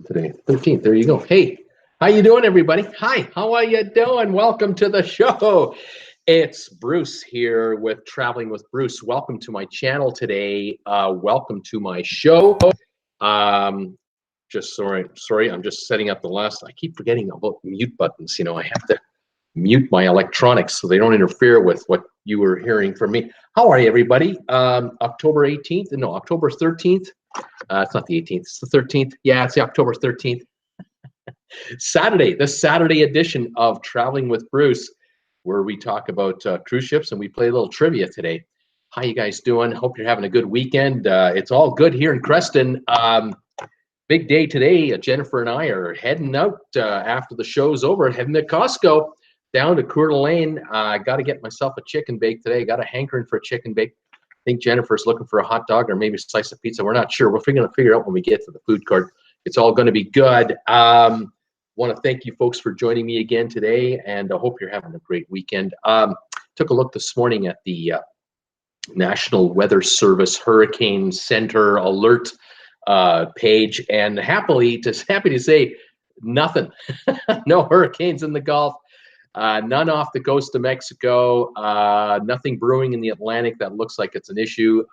it today? 13th. There you go. Hey, how you doing, everybody? Hi, how are you doing? Welcome to the show. It's Bruce here with Traveling with Bruce. Welcome to my channel today. Welcome to my show. Just sorry, I'm just setting up the last. I keep forgetting about mute buttons. You know, I have to mute my electronics so they don't interfere with what you were hearing from me. How are you, everybody? October 18th? No, October 13th. It's not the 18th, it's the 13th. Yeah, it's the October 13th. Saturday, the Saturday edition of Traveling with Bruce, where we talk about cruise ships and we play a little trivia today. How you guys doing? Hope you're having a good weekend. It's all good here in Creston. Big day today. Jennifer and I are heading out after the show's over, heading to Costco down to Coeur d'Alene. I got to get myself a chicken bake today. Got a hankering for a chicken bake. I think Jennifer's looking for a hot dog or maybe a slice of pizza. We're not sure. We're going to figure out when we get to the food court. It's all going to be good. Want to thank you folks for joining me again today, and I hope you're having a great weekend. Took a look this morning at the National Weather Service Hurricane Center alert page, and happy to say nothing. No hurricanes in the Gulf. None off the coast of Mexico, nothing brewing in the Atlantic that looks like it's an issue,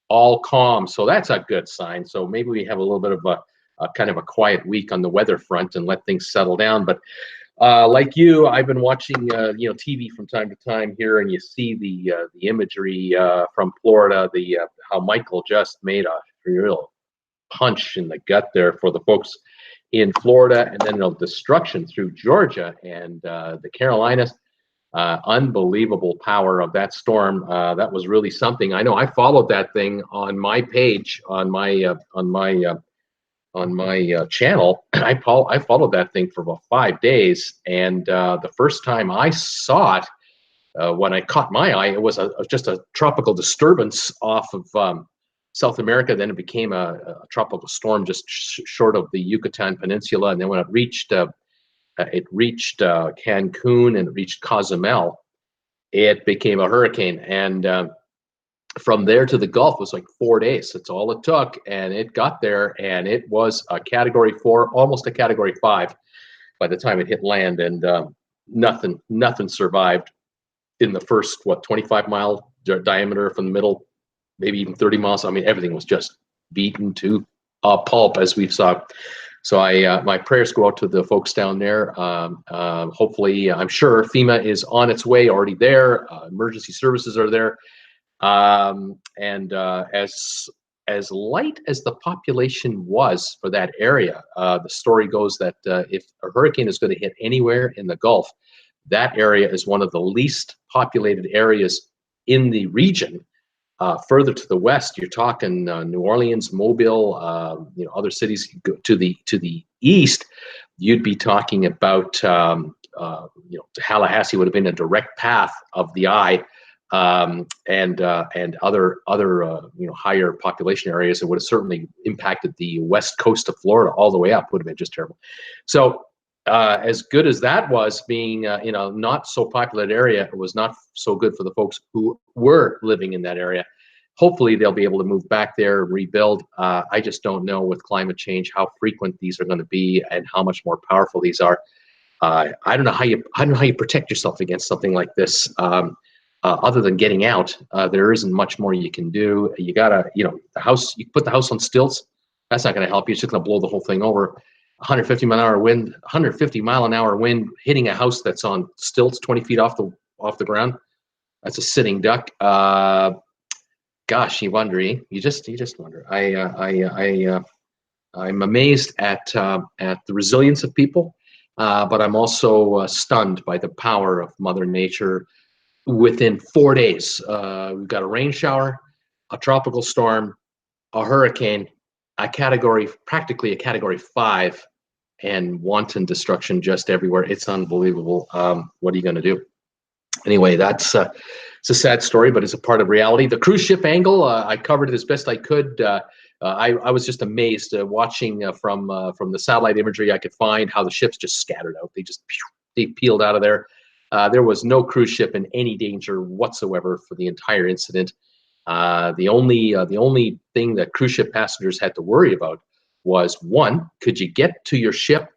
all calm. So that's a good sign. So maybe we have a little bit of a kind of a quiet week on the weather front and let things settle down. But like you, I've been watching TV from time to time here, and you see the imagery from Florida, how Michael just made a real punch in the gut there for the folks in Florida, and then destruction through Georgia and the Carolinas. Unbelievable power of that storm. That was really something. I know I followed that thing on my page, on my channel. I followed that thing for about 5 days, and the first time I saw it, when I caught my eye, it was just a tropical disturbance off of South America. Then it became a tropical storm just short of the Yucatan Peninsula, and then when it reached Cancun and it reached Cozumel, it became a hurricane. And from there to the Gulf was like 4 days. That's all it took, and it got there, and it was a Category 4, almost a Category 5 by the time it hit land, and nothing survived in the first 25-mile diameter from the middle. Maybe even 30 miles. I mean, everything was just beaten to a pulp, as we saw. So my prayers go out to the folks down there. Hopefully, I'm sure FEMA is on its way, already there. Emergency services are there. And as light as the population was for that area, the story goes that if a hurricane is going to hit anywhere in the Gulf, that area is one of the least populated areas in the region. Further to the west, you're talking New Orleans, Mobile, other cities. To the east, you'd be talking about Tallahassee would have been a direct path of the eye, and other higher population areas that would have certainly impacted the west coast of Florida all the way up. Would have been just terrible. So as good as that was, being in a not so populated area, it was not so good for the folks who were living in that area. Hopefully they'll be able to move back there and rebuild. I just don't know with climate change how frequent these are going to be and how much more powerful these are. I don't know how you protect yourself against something like this. Other than getting out, there isn't much more you can do. You gotta, the house. You put the house on stilts. That's not going to help you. It's just going to blow the whole thing over. 150 mile an hour wind hitting a house that's on stilts 20 feet off the ground. That's a sitting duck. Gosh, you wonder. You just wonder. I'm amazed at the resilience of people, but I'm also stunned by the power of Mother Nature. Within 4 days, we've got a rain shower, a tropical storm, a hurricane, practically a Category 5, and wanton destruction just everywhere. It's unbelievable. What are you going to do? Anyway, it's a sad story, but it's a part of reality. The cruise ship angle, I covered it as best I could. I was just amazed watching from the satellite imagery I could find how the ships just scattered out. They peeled out of there. There was no cruise ship in any danger whatsoever for the entire incident. The only thing that cruise ship passengers had to worry about was, one, could you get to your ship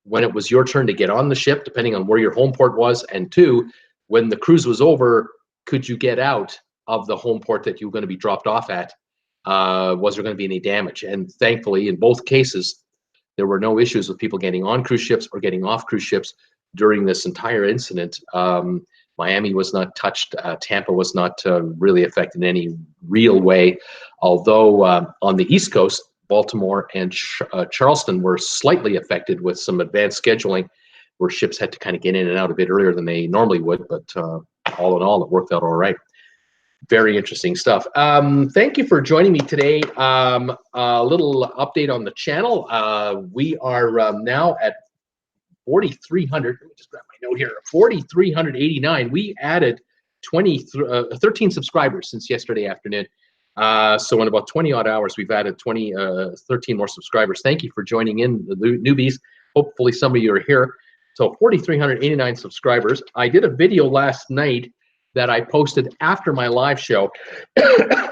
when it was your turn to get on the ship, depending on where your home port was? And two, when the cruise was over, could you get out of the home port that you were going to be dropped off at? Was there going to be any damage? And thankfully, in both cases, there were no issues with people getting on cruise ships or getting off cruise ships during this entire incident. Miami was not touched. Tampa was not really affected in any real way, although on the East Coast, Baltimore and Charleston were slightly affected with some advanced scheduling where ships had to kind of get in and out a bit earlier than they normally would. But all in all, it worked out all right. Very interesting stuff. Thank you for joining me today. A little update on the channel. We are now at 4,300. Let me just grab my note here. 4,389. We added 13 subscribers since yesterday afternoon. So in about 20 odd hours, we've added 13 more subscribers. Thank you for joining in, the newbies. Hopefully some of you are here. So 4,389 subscribers. I did a video last night that I posted after my live show.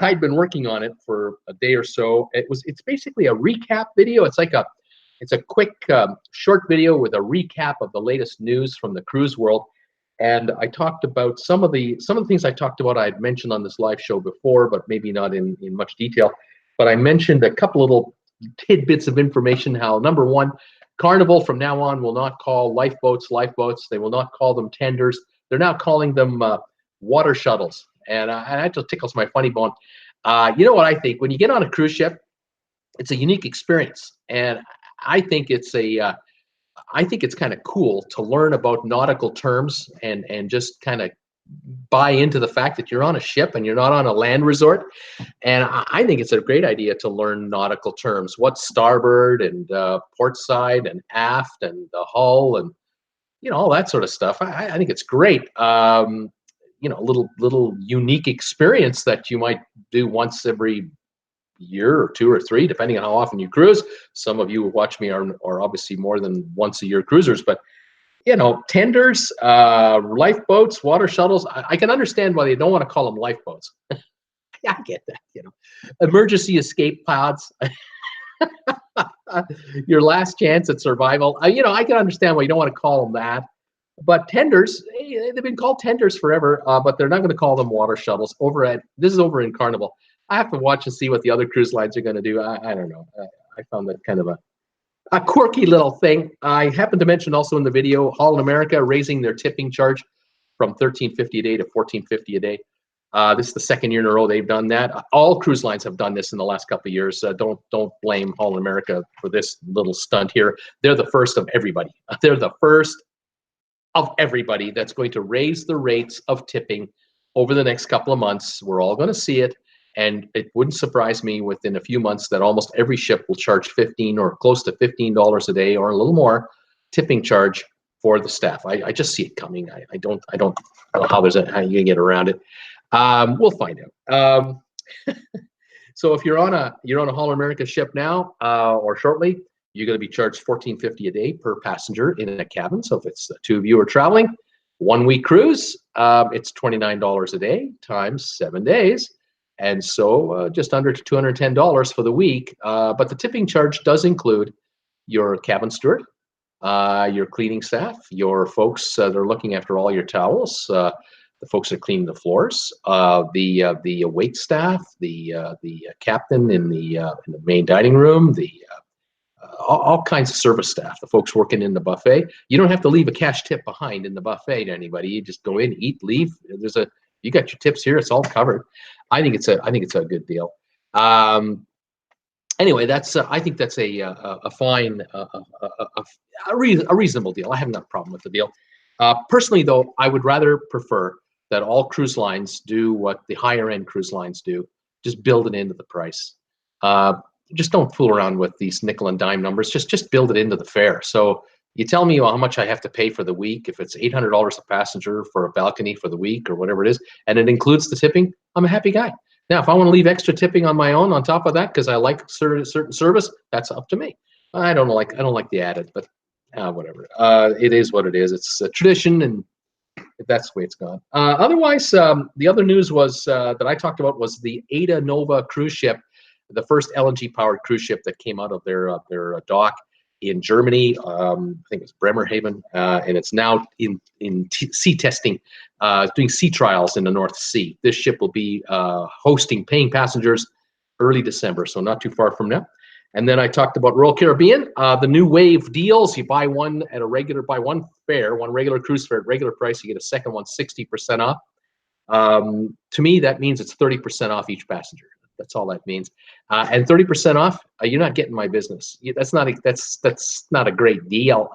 I'd been working on it for a day or so. It's basically a recap video. It's a quick short video with a recap of the latest news from the cruise world. And I talked about some of the things I talked about. I had mentioned on this live show before, but maybe not in much detail. But I mentioned a couple little tidbits of information. How, number one, Carnival from now on will not call lifeboats lifeboats. They will not call them tenders. They're now calling them water shuttles. And that just tickles my funny bone. You know what I think? When you get on a cruise ship, it's a unique experience, and I think it's kind of cool to learn about nautical terms and just kind of buy into the fact that you're on a ship and you're not on a land resort. And I think it's a great idea to learn nautical terms. What's starboard and port side and aft and the hull and, you know, all that sort of stuff. I think it's great. You know, a little unique experience that you might do once every year or two or three, depending on how often you cruise. Some of you who watch me are obviously more than once a year cruisers, but you know, tenders, lifeboats, water shuttles, I can understand why they don't want to call them lifeboats. Yeah, I get that, you know. Emergency escape pods, your last chance at survival. You know, I can understand why you don't want to call them that. But tenders, they've been called tenders forever, but they're not going to call them water shuttles. This is over in Carnival. I have to watch and see what the other cruise lines are going to do. I don't know. I found that kind of a quirky little thing. I happened to mention also in the video, Holland America raising their tipping charge from $13.50 a day to $14.50 a day. This is the second year in a row they've done that. All cruise lines have done this in the last couple of years. Don't blame Holland America for this little stunt here. They're the first of everybody. They're the first of everybody that's going to raise the rates of tipping over the next couple of months. We're all going to see it. And it wouldn't surprise me within a few months that almost every ship will charge $15 or close to $15 a day or a little more tipping charge for the staff. I just see it coming. I don't know how you can get around it. We'll find out. So if you're on a Holland America ship now or shortly, you're going to be charged $14.50 a day per passenger in a cabin. So if it's the two of you are traveling, 1 week cruise, it's $29 a day times 7 days. And so just under $210 for the week. But the tipping charge does include your cabin steward, your cleaning staff, your folks that are looking after all your towels, the folks that are cleaning the floors, the wait staff, the captain in the main dining room, all kinds of service staff, the folks working in the buffet. You don't have to leave a cash tip behind in the buffet to anybody. You just go in, eat, leave. You got your tips here. It's all covered. I think it's a good deal. Anyway, I think that's a fine, a reasonable deal. I have no problem with the deal. Personally, though, I would rather prefer that all cruise lines do what the higher end cruise lines do. Just build it into the price. Just don't fool around with these nickel and dime numbers. Just build it into the fare. So you tell me how much I have to pay for the week. If it's $800 a passenger for a balcony for the week or whatever it is, and it includes the tipping, I'm a happy guy. Now, if I want to leave extra tipping on my own on top of that because I like certain service, that's up to me. I don't like the added, but whatever. It is what it is. It's a tradition, and that's the way it's gone. Otherwise, the other news was that I talked about was the Ada Nova cruise ship. the first LNG powered cruise ship that came out of their dock in Germany. I think it's Bremerhaven, and it's now in sea testing, doing sea trials in the North Sea. This ship will be hosting paying passengers early December, so not too far from now. And then I talked about Royal Caribbean, the new wave deals. You buy one at a regular, buy one fare, one regular cruise fare at regular price, you get a second one 60% off. To me, that means it's 30% off each passenger. That's all that means. And 30% off, you're not getting my business. That's not a great deal.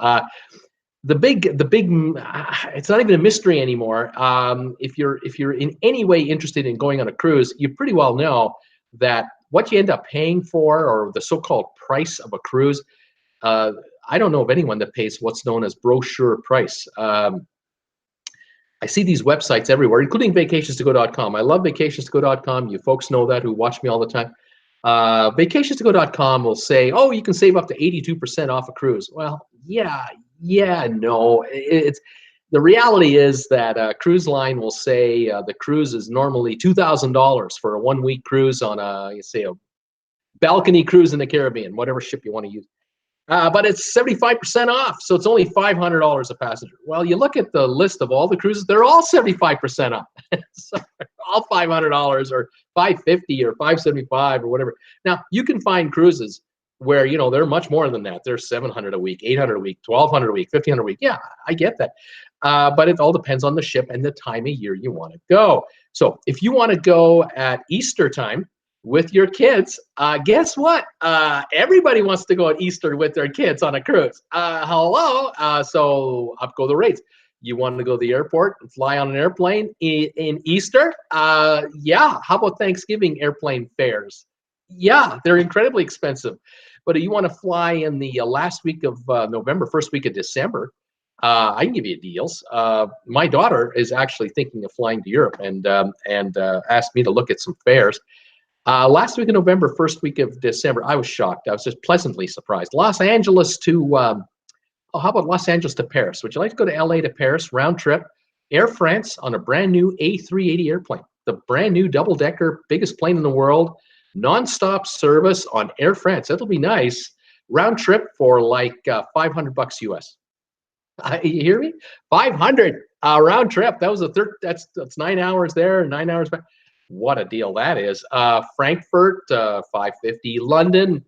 The big, it's not even a mystery anymore. If you're in any way interested in going on a cruise, you pretty well know that what you end up paying for, or the so-called price of a cruise, I don't know of anyone that pays what's known as brochure price. I see these websites everywhere, including vacationstogo.com. I love vacationstogo.com. You folks know that who watch me all the time. Vacationstogo.com will say, oh, you can save up to 82% off a cruise. Well, no. It's the reality is that a cruise line will say the cruise is normally $2,000 for a 1-week cruise on a balcony cruise in the Caribbean, whatever ship you want to use. But it's 75% off, so it's only $500 a passenger. Well, you look at the list of all the cruises; they're all 75% off. So all $500 or $550 or $575 or whatever. Now you can find cruises where they're much more than that. They're $700 a week, $800 a week, $1,200 a week, $1,500 a week. Yeah, I get that. But it all depends on the ship and the time of year you want to go. So if you want to go at Easter time with your kids, guess what? Everybody wants to go at Easter with their kids on a cruise. Hello. So up go the rates. You want to go to the airport and fly on an airplane in Easter? Yeah. How about Thanksgiving airplane fares? Yeah, they're incredibly expensive. But if you want to fly in the last week of November, first week of December, I can give you deals. My daughter is actually thinking of flying to Europe and asked me to look at some fares. Last week of November, first week of December, I was shocked. I was just pleasantly surprised. Los Angeles to, how about Los Angeles to Paris? Would you like to go to LA to Paris, round trip? Air France on a brand new A380 airplane, the brand new double-decker, biggest plane in the world, nonstop service on Air France. That'll be nice. Round trip for like $500 US. You hear me? 500 round trip. That was that's 9 hours there, 9 hours back. What a deal that is. Frankfurt, 550. London,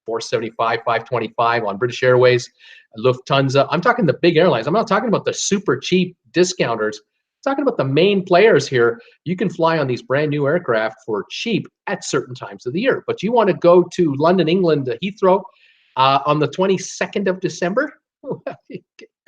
475, 525 on British Airways. Lufthansa. I'm talking the big airlines. I'm not talking about the super cheap discounters. I'm talking about the main players here. You can fly on these brand new aircraft for cheap at certain times of the year. But you want to go to London, England, Heathrow on the 22nd of December?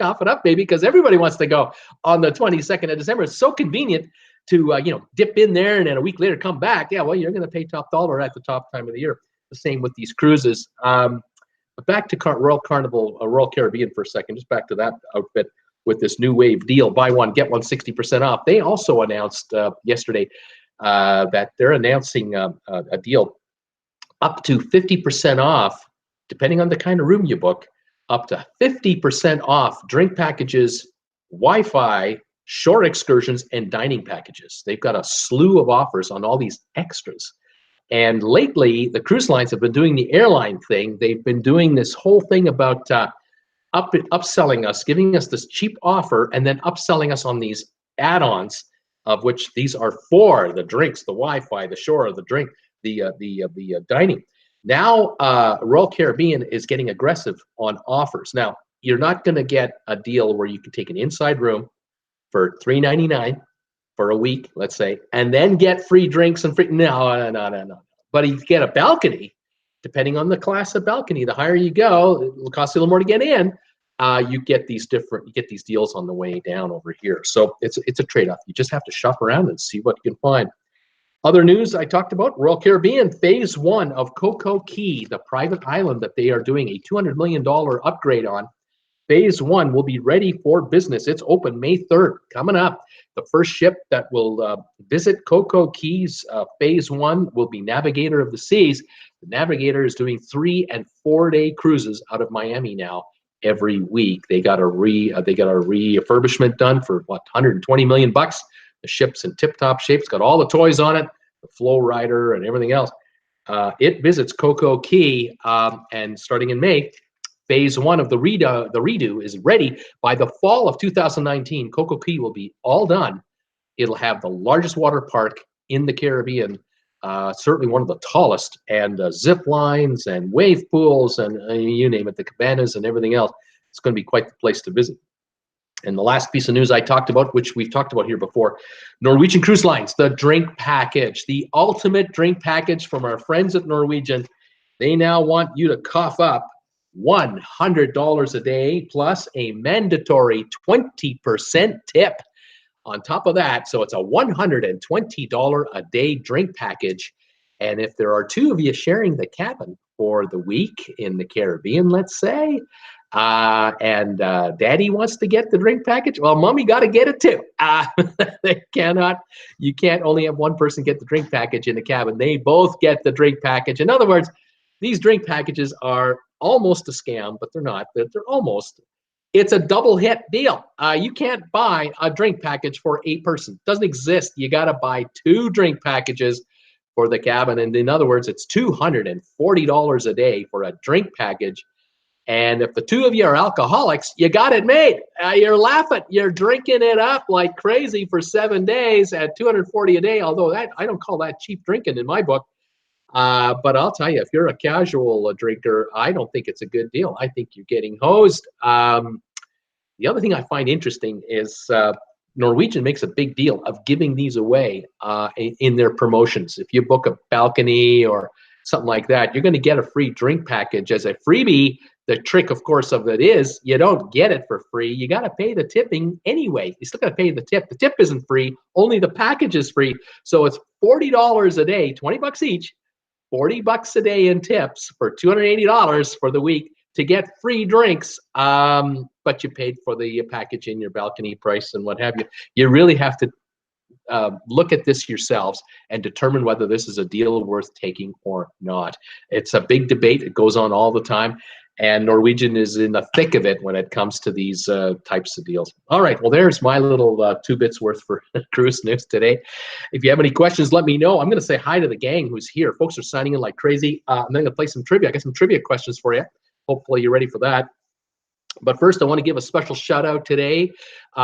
Cough it up, baby, because everybody wants to go on the 22nd of December. It's so convenient to dip in there and then a week later come back. Yeah, well, you're going to pay top dollar at the top time of the year. The same with these cruises. But back to Royal Caribbean for a second. Just back to that outfit with this new wave deal: buy one get one 60% off. They also announced yesterday that they're announcing a deal up to 50% off, depending on the kind of room you book. Up to 50% off drink packages, Wi-Fi, shore excursions, and dining packages. They've got a slew of offers on all these extras. And lately, the cruise lines have been doing the airline thing. They've been doing this whole thing about upselling us, giving us this cheap offer, and then upselling us on these add-ons, of which these are for the drinks, the Wi-Fi, the shore, the drink, the dining. Now, Royal Caribbean is getting aggressive on offers. Now, you're not going to get a deal where you can take an inside room for $399 for a week, let's say, and then get free drinks and free. No. But you get a balcony, depending on the class of balcony. The higher you go, it will cost you a little more to get in. You get these deals on the way down over here. So it's a trade-off. You just have to shop around and see what you can find. Other news I talked about: Royal Caribbean Phase 1 of Coco Key, the private island that they are doing a $200 million upgrade on. Phase 1 will be ready for business. It's open May 3rd, coming up. The first ship that will visit Coco Keys, Phase 1, will be Navigator of the Seas. The Navigator is doing 3- and 4-day cruises out of Miami now every week. They got a refurbishment done for what, $120 million. The ship's in tip-top shape. It's got all the toys on it, the flow rider and everything else. it visits Coco Key, and starting in May, phase 1 of the redo is ready. By the fall of 2019, Coco Key will be all done. It'll have the largest water park in the Caribbean, certainly one of the tallest, and zip lines and wave pools and you name it, the cabanas and everything else. It's going to be quite the place to visit. And the last piece of news I talked about, which we've talked about here before, Norwegian Cruise Lines, the drink package, the ultimate drink package from our friends at Norwegian. They now want you to cough up $100 a day plus a mandatory 20% tip on top of that. So it's a $120 a day drink package. And if there are two of you sharing the cabin for the week in the Caribbean, let's say, and daddy wants to get the drink package, well, mommy got to get it too. You can't only have one person get the drink package in the cabin. They both get the drink package. In other words, these drink packages are almost a scam, but they're not. They're almost. It's a double hit deal. You can't buy a drink package for 8 persons. Doesn't exist. You got to buy 2 drink packages for the cabin. And in other words, it's $240 a day for a drink package. And if the 2 of you are alcoholics, you got it made. You're laughing. You're drinking it up like crazy for 7 days at $240 a day. Although I don't call that cheap drinking in my book. But I'll tell you, if you're a casual drinker, I don't think it's a good deal. I think you're getting hosed. The other thing I find interesting is Norwegian makes a big deal of giving these away in their promotions. If you book a balcony or something like that, you're going to get a free drink package as a freebie. The trick, of course, of it is you don't get it for free. You got to pay the tipping anyway. You still got to pay the tip. The tip isn't free. Only the package is free. So it's $40 a day, 20 bucks each, 40 bucks a day in tips for $280 for the week to get free drinks. But you paid for the package in your balcony price and what have you. You really have to look at this yourselves and determine whether this is a deal worth taking or not. It's a big debate. It goes on all the time. And Norwegian is in the thick of it when it comes to these types of deals. All right, well, there's my little 2 bits worth for cruise news today. If you have any questions, let me know. I'm going to say hi to the gang who's here. Folks are signing in like crazy. I'm then going to play some trivia. I got some trivia questions for you. Hopefully you're ready for that. But first, I want to give a special shout out today.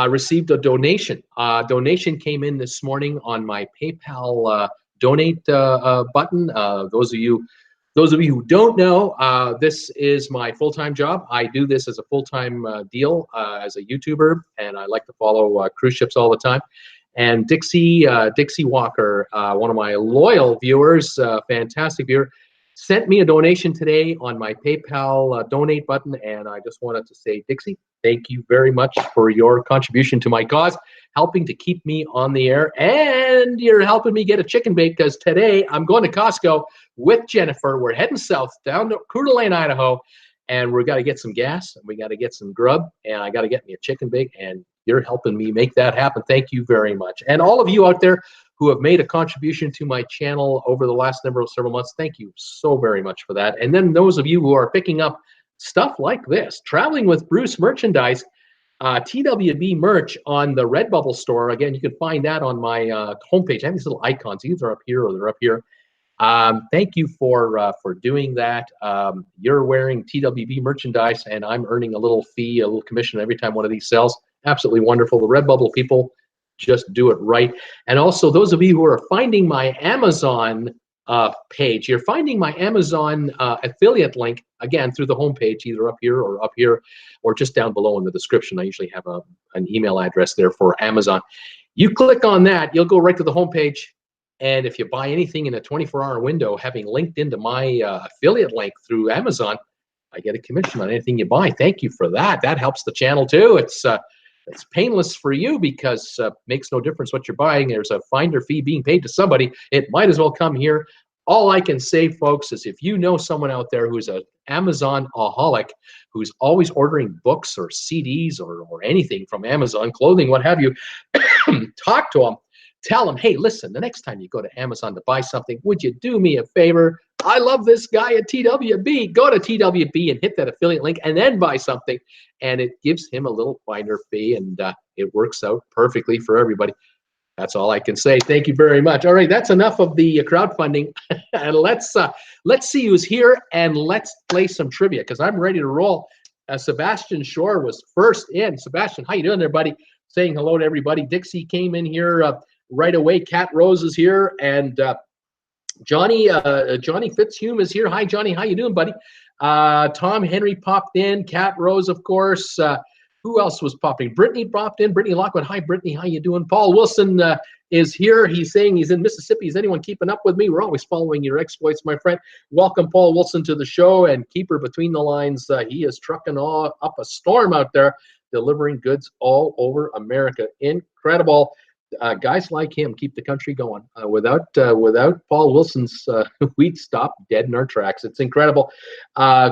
Received a donation. Donation came in this morning on my PayPal donate button. Those of you who don't know, this is my full-time job. I do this as a full-time deal as a YouTuber, and I like to follow cruise ships all the time. And Dixie Walker, one of my loyal viewers, fantastic viewer, sent me a donation today on my PayPal donate button, and I just wanted to say, Dixie, thank you very much for your contribution to my cause, helping to keep me on the air, and you're helping me get a chicken bake because today I'm going to Costco with Jennifer. We're heading south down to Coeur d'Alene, Idaho, and we got to get some gas, and we got to get some grub, and I got to get me a chicken bake, and you're helping me make that happen. Thank you very much. And all of you out there who have made a contribution to my channel over the last several months, thank you so very much for that. And then those of you who are picking up stuff like this, Traveling with Bruce merchandise, TWB merch on the RedBubble Store. Again, you can find that on my homepage. I have these little icons. Either up here or they're up here. Thank you for doing that. You're wearing TWB merchandise, and I'm earning a little fee, a little commission every time one of these sells. Absolutely wonderful. The RedBubble people just do it right. And also, those of you who are finding my Amazon page, you're finding my Amazon affiliate link, again, through the homepage, either up here, or just down below in the description. I usually have an email address there for Amazon. You click on that, you'll go right to the homepage. And if you buy anything in a 24-hour window, having linked into my affiliate link through Amazon, I get a commission on anything you buy. Thank you for that. That helps the channel too. It's painless for you because it makes no difference what you're buying. There's a finder fee being paid to somebody. It might as well come here. All I can say, folks, is if you know someone out there who's an Amazon-aholic, who's always ordering books or CDs or anything from Amazon, clothing, what have you, talk to them. Tell them, hey, listen, the next time you go to Amazon to buy something, would you do me a favor? I love this guy at TWB. Go to TWB and hit that affiliate link and then buy something. And it gives him a little finder fee, and it works out perfectly for everybody. That's all I can say. Thank you very much. All right, that's enough of the crowdfunding. And let's see who's here, and let's play some trivia because I'm ready to roll. Sebastian Shore was first in. Sebastian, how you doing there, buddy? Saying hello to everybody. Dixie came in here right away. Cat Rose is here, and Johnny Fitzhume is here. Hi, Johnny. How you doing, buddy? Tom Henry popped in. Cat Rose, of course. Who else was popping? Brittany popped in. Brittany Lockwood. Hi, Brittany. How you doing? Paul Wilson is here. He's saying he's in Mississippi. Is anyone keeping up with me? We're always following your exploits, my friend. Welcome, Paul Wilson, to the show. And keeper between the lines. He is trucking up a storm out there, delivering goods all over America. Incredible. Guys like him keep the country going. Without Paul Wilson's, we'd stop dead in our tracks. It's incredible.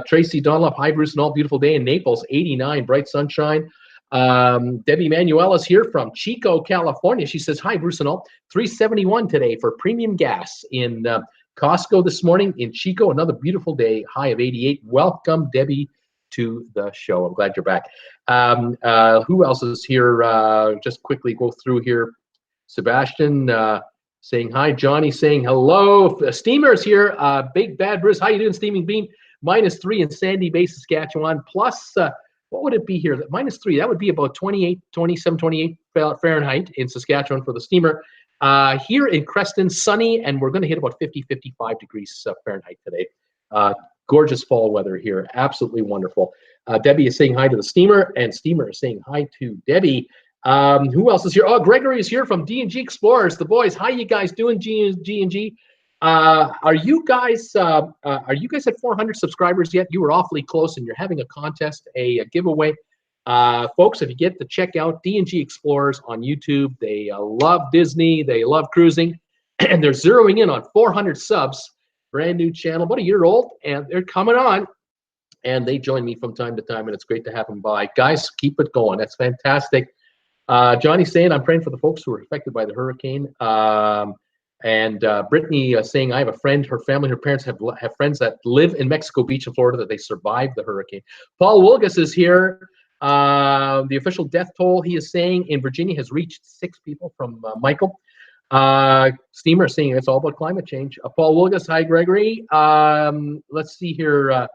Tracy Dunlop, hi Bruce, and all beautiful day in Naples, 89, bright sunshine. Debbie Manuel is here from Chico, California. She says, hi Bruce and all, 371 today for premium gas in Costco this morning in Chico. Another beautiful day, high of 88. Welcome, Debbie, to the show. I'm glad you're back. Who else is here? Just quickly go through here. Sebastian saying hi. Johnny saying hello. Steamer's here. Big Bad Bruce. How you doing, Steaming Bean? -3 in Sandy Bay, Saskatchewan. Plus, what would it be here? -3. That would be about 28, 27, 28 Fahrenheit in Saskatchewan for the steamer. Here in Creston, sunny, and we're going to hit about 50, 55 degrees Fahrenheit today. Gorgeous fall weather here. Absolutely wonderful. Debbie is saying hi to the steamer, and steamer is saying hi to Debbie. Who else is here? Oh, Gregory is here from D&G Explorers. The boys, how you guys doing, G&G? Are you guys at 400 subscribers yet? You were awfully close, and you're having a contest, a giveaway. Folks, if you get to check out D&G Explorers on YouTube, they love Disney, they love cruising, and they're zeroing in on 400 subs. Brand new channel, about a year old, and they're coming on. And they join me from time to time, and it's great to have them by. Guys, keep it going. That's fantastic. Johnny's saying, I'm praying for the folks who were affected by the hurricane. And Brittany saying, I have a friend, her family, her parents have friends that live in Mexico Beach in Florida that they survived the hurricane. Paul Wilgus is here. The official death toll, he is saying, in Virginia has reached 6 people from Michael. Steamer saying it's all about climate change. Paul Wilgus, hi, Gregory. Let's see here.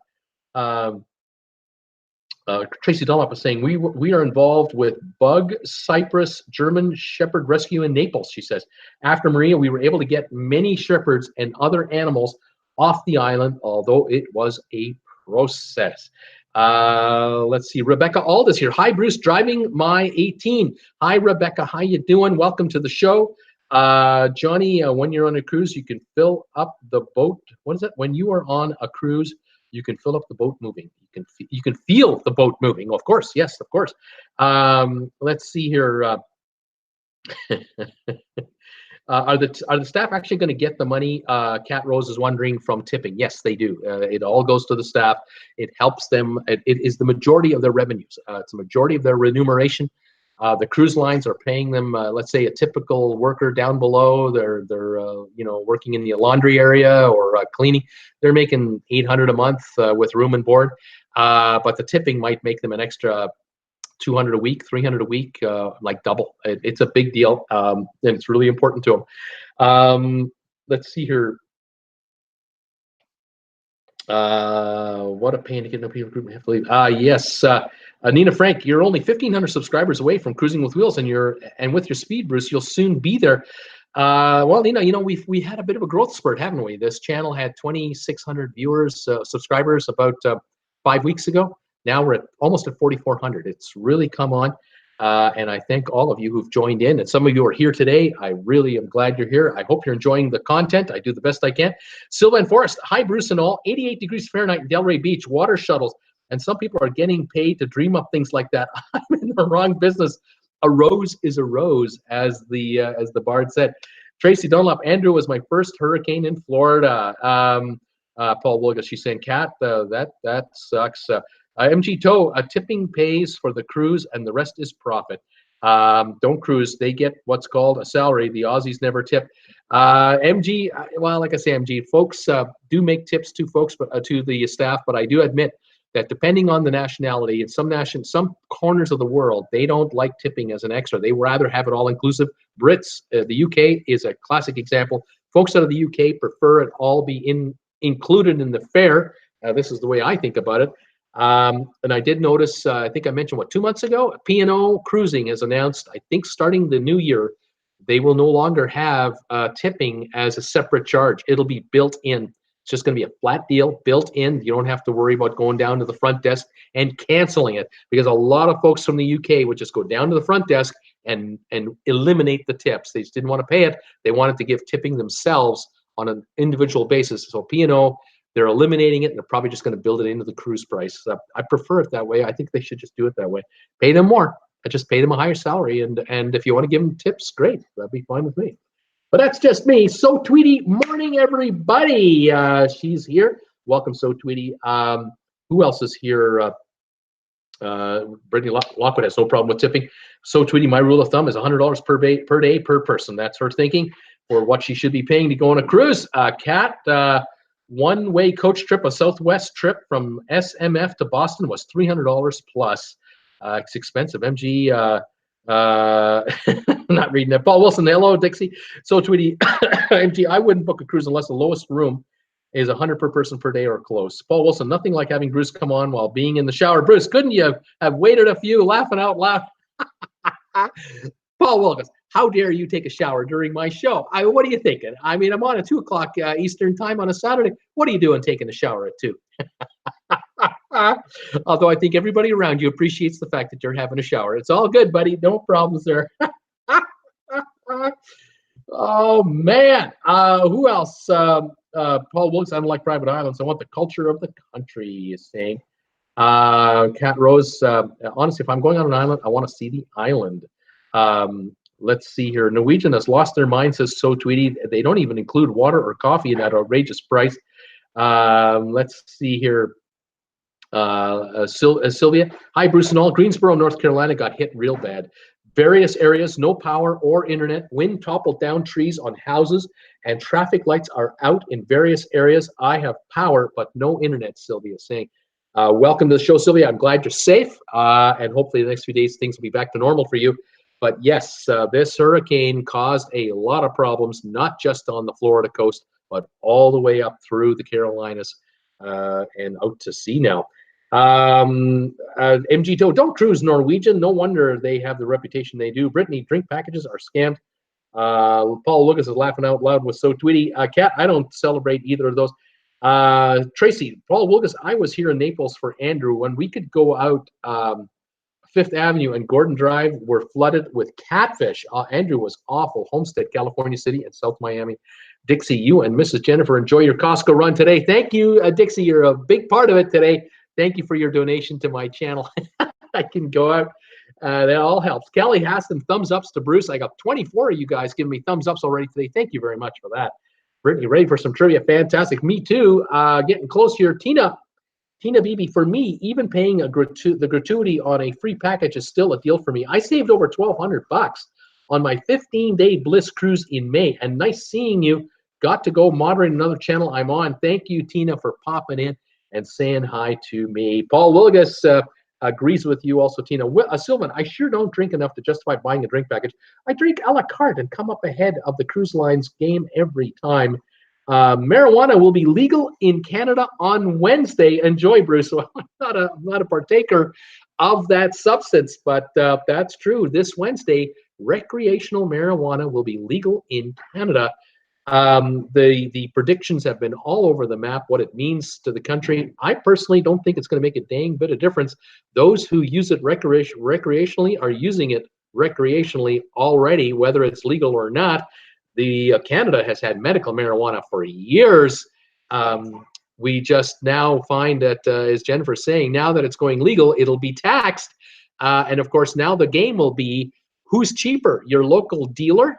Tracy Dunlop is saying, we are involved with Bug Cypress German Shepherd Rescue in Naples, she says. After Maria, we were able to get many shepherds and other animals off the island, although it was a process. Let's see, Rebecca Ald is here. Hi, Bruce, driving my 18. Hi, Rebecca, how you doing? Welcome to the show. Johnny, when you're on a cruise, you can fill up the boat. What is it? When you are on a cruise, you can fill up the boat moving. You can feel the boat moving. Of course, yes, of course. Let's see here. Are the staff actually going to get the money? Cat Rose is wondering from tipping. Yes, they do. It all goes to the staff. It helps them. It is the majority of their revenues. It's the majority of their remuneration. The cruise lines are paying them. Let's say a typical worker down below, they're working in the laundry area or cleaning. They're making $800 a month with room and board. But the tipping might make them an extra $200 a week, $300 a week, like double. It's a big deal, and it's really important to them. Let's see here. What a pain to get no people group. Have to leave. Yes, Nina Frank, you're only 1,500 subscribers away from Cruising with Wheels, and with your speed, Bruce, you'll soon be there. Well, Nina, we had a bit of a growth spurt, haven't we? This channel had 2,600 viewers, subscribers about 5 weeks ago. Now we're almost at 4,400. It's really come on. And I thank all of you who've joined in. And some of you are here today. I really am glad you're here. I hope you're enjoying the content. I do the best I can. Sylvan Forest, hi, Bruce and all. 88 degrees Fahrenheit in Delray Beach, water shuttles. And some people are getting paid to dream up things like that. I'm in the wrong business. A rose is a rose, as the bard said. Tracy Dunlop, Andrew was my first hurricane in Florida. Paul Wilgus, she's saying, Kat, that sucks. MG Tow, tipping pays for the cruise and the rest is profit. Don't cruise, they get what's called a salary. The Aussies never tip. MG, well, like I say, MG, folks do make tips to folks, to the staff, but I do admit that depending on the nationality, in some corners of the world, they don't like tipping as an extra. They rather have it all inclusive. Brits, the UK is a classic example. Folks out of the UK prefer it all be included in the fare. This is the way I think about it. And I did notice, I think I mentioned, 2 months ago, P&O Cruising has announced, I think starting the new year, they will no longer have tipping as a separate charge. It'll be built in. It's just going to be a flat deal, built in. You don't have to worry about going down to the front desk and canceling it, because a lot of folks from the UK would just go down to the front desk and eliminate the tips. They just didn't want to pay it. They wanted to give tipping themselves on an individual basis. So P&O, they're eliminating it, and they're probably just going to build it into the cruise price. I prefer it that way. I think they should just do it that way. Pay them more. I just pay them a higher salary, and if you want to give them tips, great. That'd be fine with me. But that's just me. So Tweety, morning everybody. She's here. Welcome, So Tweety. Who else is here? Brittany Lockwood has no problem with tipping. So Tweety, my rule of thumb is $100 per day per person. That's her thinking for what she should be paying to go on a cruise. Kat, one-way coach trip, a Southwest trip from SMF to Boston was $300 plus. It's expensive. MG, not reading it. Paul Wilson, hello, Dixie. So Tweety, MG, I wouldn't book a cruise unless the lowest room is $100 per person per day or close. Paul Wilson, nothing like having Bruce come on while being in the shower. Bruce, couldn't you have waited a few? Laughing out loud. Paul Wilkins, how dare you take a shower during my show? What are you thinking? I mean, I'm on at 2 o'clock Eastern time on a Saturday. What are you doing taking a shower at 2? Although I think everybody around you appreciates the fact that you're having a shower. It's all good, buddy. No problems there. Oh, man. Who else? Paul Wilkes, I don't like private islands. I want the culture of the country, is saying. Cat Rose, honestly, if I'm going on an island, I want to see the island. Let's see here. Norwegian has lost their mind, says So Tweety. They don't even include water or coffee in that outrageous price. Let's see here. Sylvia, hi Bruce and all. Greensboro, North Carolina got hit real bad. Various areas, no power or internet. Wind toppled down trees on houses, and traffic lights are out in various areas. I have power, but no internet, Sylvia is saying. Welcome to the show, Sylvia. I'm glad you're safe, and hopefully the next few days things will be back to normal for you. But yes, this hurricane caused a lot of problems, not just on the Florida coast, but all the way up through the Carolinas and out to sea now. MG Toe, don't cruise Norwegian. No wonder they have the reputation they do. Brittany, drink packages are scammed. Paul Lucas is laughing out loud with So Tweety. Kat, I don't celebrate either of those. Tracy, Paul Lucas, I was here in Naples for Andrew when we could go out Fifth Avenue and Gordon Drive were flooded with catfish. Andrew was awful. Homestead, California City, and South Miami. Dixie, you and Mrs. Jennifer enjoy your Costco run today. Thank you, Dixie. You're a big part of it today. Thank you for your donation to my channel. I can go out. That all helps. Kelly has some thumbs ups to Bruce. I got 24 of you guys giving me thumbs ups already today. Thank you very much for that. Brittany, ready for some trivia? Fantastic. Me too. Getting close here. Tina BB, for me, even paying the gratuity on a free package is still a deal for me. I saved over $1,200 on my 15-day Bliss cruise in May. And nice seeing you. Got to go moderate another channel I'm on. Thank you, Tina, for popping in and saying hi to me. Paul Willigas agrees with you also, Tina. Sylvan, I sure don't drink enough to justify buying a drink package. I drink a la carte and come up ahead of the cruise line's game every time. Marijuana will be legal in Canada on Wednesday. Enjoy, Bruce. So I'm not a partaker of that substance, but that's true. This Wednesday, recreational marijuana will be legal in Canada. The predictions have been all over the map, what it means to the country. I personally don't think it's going to make a dang bit of difference. Those who use it recreationally are using it recreationally already, whether it's legal or not. Canada has had medical marijuana for years. We just now find that, as Jennifer's saying, now that it's going legal, it'll be taxed. And of course, now the game will be who's cheaper, your local dealer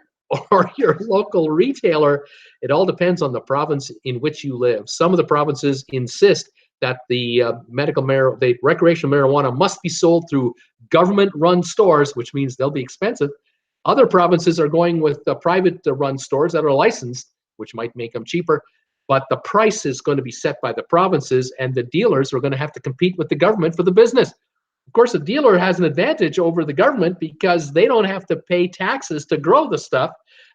or your local retailer. It all depends on the province in which you live. Some of the provinces insist that the recreational marijuana must be sold through government-run stores, which means they'll be expensive. Other provinces are going with private-run stores that are licensed, which might make them cheaper. but the price is going to be set by the provinces, and the dealers are going to have to compete with the government for the business. Of course, a dealer has an advantage over the government because they don't have to pay taxes to grow the stuff.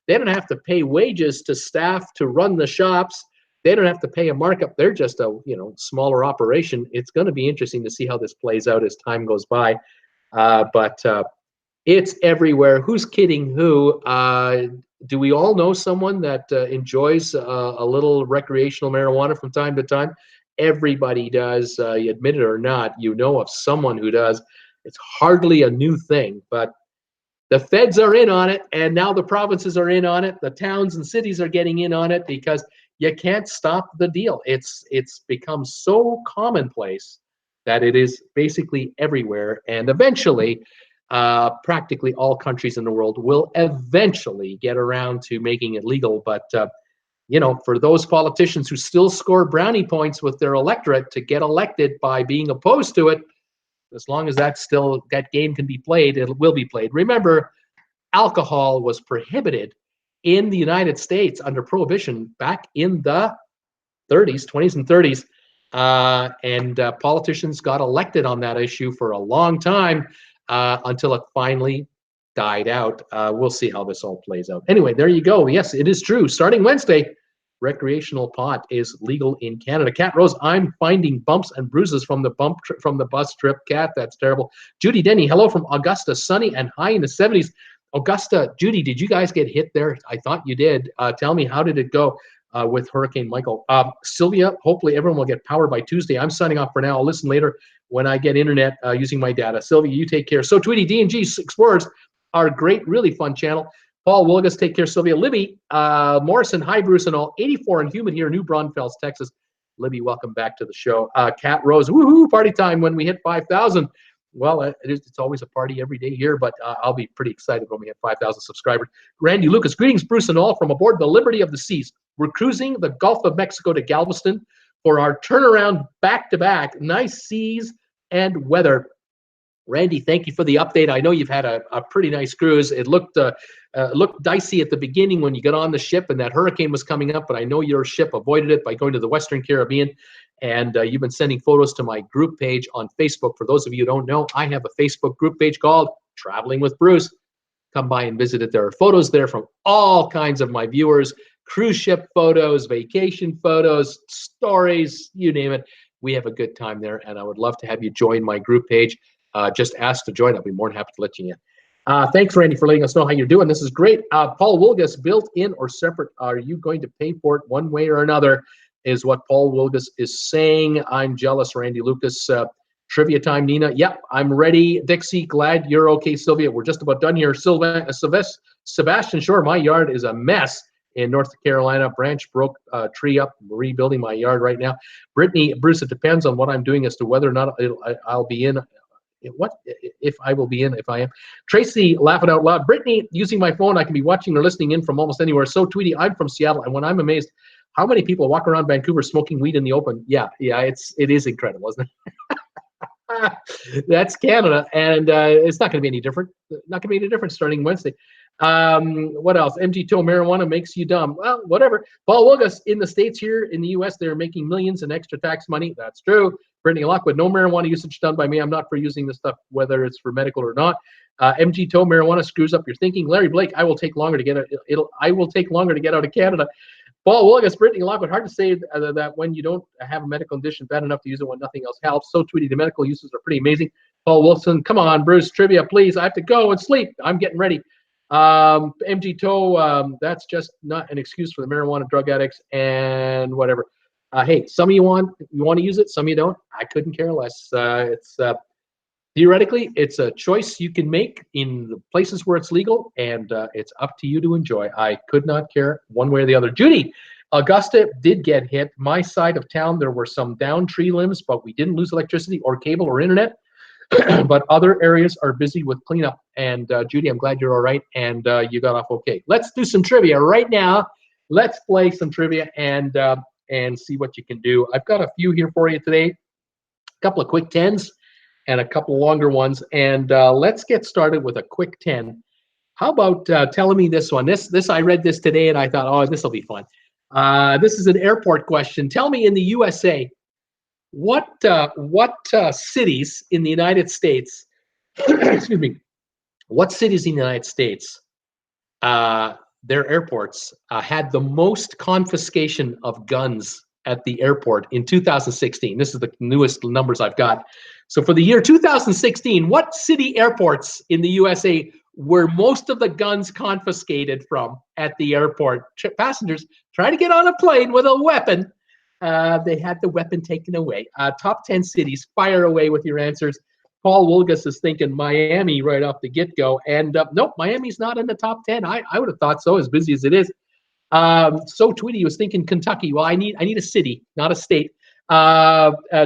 They don't have to pay wages to staff to run the shops. They don't have to pay a markup. They're just a smaller operation. It's going to be interesting to see how this plays out as time goes by. But it's everywhere. Who's kidding who? Do we all know someone that enjoys a little recreational marijuana from time to time? Everybody does. You admit it or not, you know of someone who does. It's hardly a new thing, but the feds are in on it, and now the provinces are in on it. The towns and cities are getting in on it because you can't stop the deal. It's become so commonplace that it is basically everywhere, and eventually practically all countries in the world will eventually get around to making it legal. But for those politicians who still score brownie points with their electorate to get elected by being opposed to it, as long as that game can be played, it will be played. Remember, alcohol was prohibited in the United States under Prohibition back in the 20s and 30s. And politicians got elected on that issue for a long time until it finally died out. We'll see how this all plays out. Anyway, there you go. Yes, it is true. Starting Wednesday, recreational pot is legal in Canada. Cat Rose, I'm finding bumps and bruises from the bus trip. Cat, that's terrible. Judy Denny, hello from Augusta, sunny and high in the 70s. Augusta, Judy, did you guys get hit there? I thought you did. Tell me, how did it go with Hurricane Michael? Sylvia, hopefully everyone will get power by Tuesday. I'm signing off for now. I'll listen later when I get internet using my data. Sylvia, you take care. So Tweety, D&G Explorers, our great, really fun channel. Paul Wilgus, take care. Sylvia, Libby, Morrison, hi Bruce and all. 84 and humid here, New Braunfels, Texas. Libby, welcome back to the show. Cat Rose, woohoo, party time when we hit 5,000. Well, it's always a party every day here, but I'll be pretty excited when we hit 5,000 subscribers. Randy Lucas, greetings, Bruce and all, from aboard the Liberty of the Seas. We're cruising the Gulf of Mexico to Galveston for our turnaround back-to-back. Nice seas and weather. Randy, thank you for the update. I know you've had a pretty nice cruise. It looked dicey at the beginning when you got on the ship and that hurricane was coming up, but I know your ship avoided it by going to the Western Caribbean. And you've been sending photos to my group page on Facebook. For those of you who don't know, I have a Facebook group page called Traveling with Bruce. Come by and visit it. There are photos there from all kinds of my viewers, cruise ship photos, vacation photos, stories, you name it. We have a good time there, and I would love to have you join my group page. Just ask to join. I'll be more than happy to let you in. Thanks, Randy, for letting us know how you're doing. This is great. Paul Wilgus, built in or separate, are you going to pay for it one way or another, is what Paul Wilgus is saying. I'm jealous, Randy Lucas. Trivia time, Nina. Yep, I'm ready. Dixie, glad you're okay. Sylvia, we're just about done here. Sebastian Shore, my yard is a mess in North Carolina. Branch broke a tree up, rebuilding my yard right now. Brittany, Bruce, it depends on what I'm doing as to whether or not I'll be in. What if I will be in, if I am. Tracy, laughing out loud. Brittany, using my phone, I can be watching or listening in from almost anywhere. So Tweety, I'm from Seattle, and when I'm amazed how many people walk around Vancouver smoking weed in the open. Yeah, it is incredible, isn't it? That's Canada, and it's not going to be any different. Not going to be any different starting Wednesday. What else? MG Toe, marijuana makes you dumb. Well, whatever. Paul Wilgus, in the States here, in the U.S., they're making millions in extra tax money. That's true. Brittany Lockwood, no marijuana usage done by me. I'm not for using this stuff, whether it's for medical or not. MG Toe, marijuana screws up your thinking. Larry Blake, I will take longer to get I will take longer to get out of Canada. Paul Wilgus, Brittany Lockwood, hard to say that when you don't have a medical condition, bad enough to use it when nothing else helps. So Tweety, the medical uses are pretty amazing. Paul Wilson, come on, Bruce, trivia, please. I have to go and sleep. I'm getting ready. MG Toe, that's just not an excuse for the marijuana drug addicts and whatever. Hey, some of you want to use it, some of you don't. I couldn't care less. Theoretically, it's a choice you can make in the places where it's legal, and it's up to you to enjoy. I could not care one way or the other. Judy, Augusta did get hit. My side of town, there were some downed tree limbs, but we didn't lose electricity or cable or internet. But other areas are busy with cleanup. And Judy, I'm glad you're all right, and you got off okay. Let's do some trivia right now. Let's play some trivia and see what you can do. I've got a few here for you today. A couple of quick 10s. And a couple longer ones, and let's get started with a quick 10. How about telling me this one? This I read this today, and I thought, oh, this will be fun. This is an airport question. Tell me, in the USA, what cities in the United States, excuse me, what cities in the United States, their airports had the most confiscation of guns at the airport in 2016? This is the newest numbers I've got. So for the year 2016, what city airports in the USA were most of the guns confiscated from at the airport? Passengers try to get on a plane with a weapon. They had the weapon taken away. Top 10 cities, fire away with your answers. Paul Wolgas is thinking Miami right off the get-go. And nope, Miami's not in the top 10. I would have thought so, as busy as it is. So Tweety was thinking Kentucky. Well, I need a city, not a state.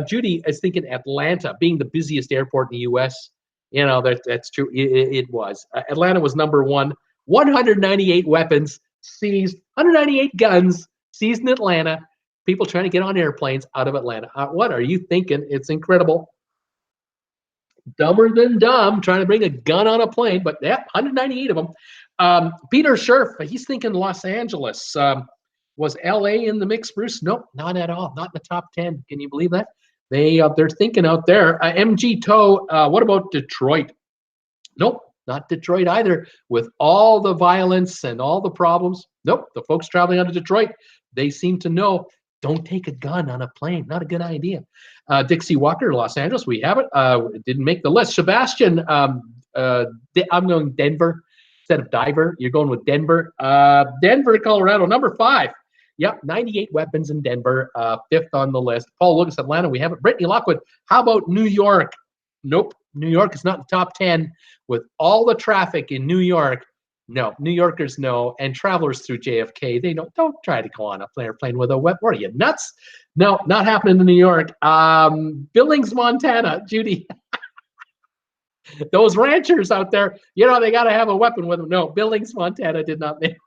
Judy is thinking Atlanta, being the busiest airport in the U.S. You know, that's true. It was. Atlanta was number one. 198 weapons seized, 198 guns seized in Atlanta. People trying to get on airplanes out of Atlanta. What are you thinking? It's incredible. Dumber than dumb, trying to bring a gun on a plane, but yeah, 198 of them. Peter Scherf, he's thinking Los Angeles. Was LA in the mix, Bruce? Nope, not at all. Not in the top 10. Can you believe that? They're thinking out there. MG Toe, what about Detroit? Nope, not Detroit either. With all the violence and all the problems, nope, the folks traveling out of Detroit, they seem to know, don't take a gun on a plane. Not a good idea. Dixie Walker, Los Angeles, we have it. It didn't make the list. Sebastian, I'm going Denver instead of Diver. You're going with Denver. Denver, Colorado, number 5. Yep, 98 weapons in Denver, 5th on the list. Paul Lucas, Atlanta, we have it. Brittany Lockwood, how about New York? Nope, New York is not in the top 10. With all the traffic in New York, no, New Yorkers know, and travelers through JFK, they don't try to go on a airplane with a weapon. What are you, nuts? No, not happening in New York. Billings, Montana, Judy. Those ranchers out there, you know, they got to have a weapon with them. No, Billings, Montana did not make it.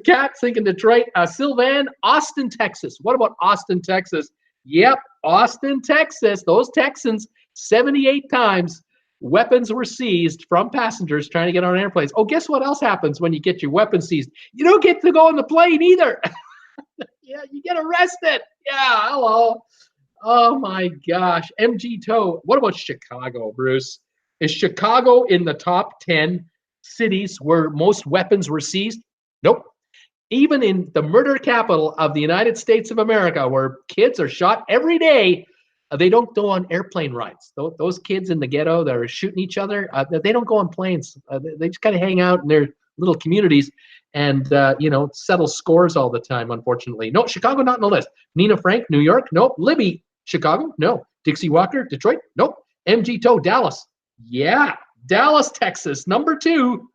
Cat thinking Detroit. Sylvan, Austin, Texas. What about Austin, Texas? Yep, Austin, Texas. Those Texans, 78 times weapons were seized from passengers trying to get on airplanes. Oh, guess what else happens when you get your weapons seized? You don't get to go on the plane either. Yeah, you get arrested. Yeah, hello. Oh my gosh. MG Toe. What about Chicago, Bruce? Is Chicago in the top 10 cities where most weapons were seized? Nope. Even in the murder capital of the United States of America, where kids are shot every day, they don't go on airplane rides. Those kids in the ghetto that are shooting each other, they don't go on planes. They just kind of hang out in their little communities and, you know, settle scores all the time, unfortunately. No, Chicago not on the list. Nina Frank, New York? Nope. Libby, Chicago? No. Dixie Walker, Detroit? Nope. MG Toe, Dallas? Yeah. Dallas, Texas, number 2.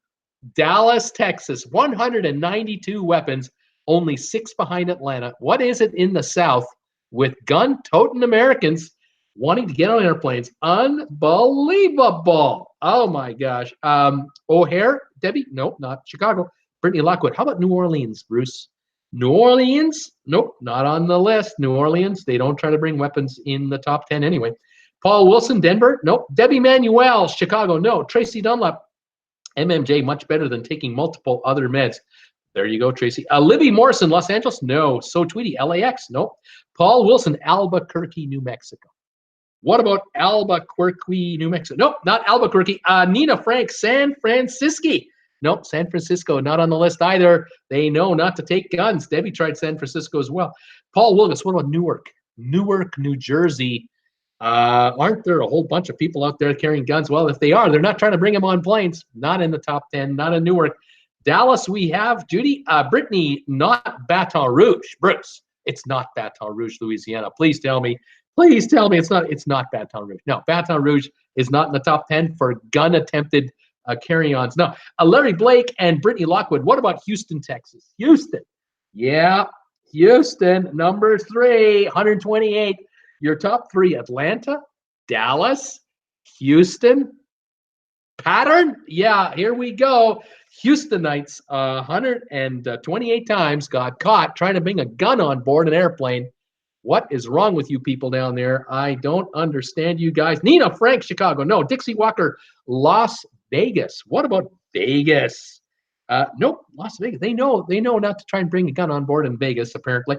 Dallas, Texas, 192 weapons, only 6 behind Atlanta. What is it in the South with gun-toting Americans wanting to get on airplanes? Unbelievable. Oh, my gosh. O'Hare, Debbie? Nope, not Chicago. Brittany Lockwood. How about New Orleans, Bruce? New Orleans? Nope, not on the list. New Orleans, they don't try to bring weapons in the top 10 anyway. Paul Wilson, Denver? Nope. Debbie Manuel, Chicago? No. Tracy Dunlap, MMJ, much better than taking multiple other meds. There you go, Tracy. Libby Morrison, Los Angeles? No. So Tweety, LAX? Nope. Paul Wilson, Albuquerque, New Mexico. What about Albuquerque, New Mexico? Nope, not Albuquerque. Nina Frank, San Francisco. Nope, San Francisco, not on the list either. They know not to take guns. Debbie tried San Francisco as well. Paul Willis, what about Newark? Newark, New Jersey. Aren't there a whole bunch of people out there carrying guns? Well, if they are, they're not trying to bring them on planes. Not in the top 10, not in Newark. Dallas, we have Judy. Brittany, not Baton Rouge. Bruce, it's not Baton Rouge, Louisiana. Please tell me. Please tell me it's not Baton Rouge. No, Baton Rouge is not in the top 10 for gun-attempted carry-ons. No, Larry Blake and Brittany Lockwood. What about Houston, Texas? Houston. Yeah, Houston, number 3, 128. Your top 3, Atlanta, Dallas, Houston. Pattern? Yeah, here we go. Houstonites 128 times got caught trying to bring a gun on board an airplane. What is wrong with you people down there? I don't understand you guys. Nina Frank, Chicago. No. Dixie Walker, Las Vegas. What about Vegas? Nope, Las Vegas. They know not to try and bring a gun on board in Vegas, apparently.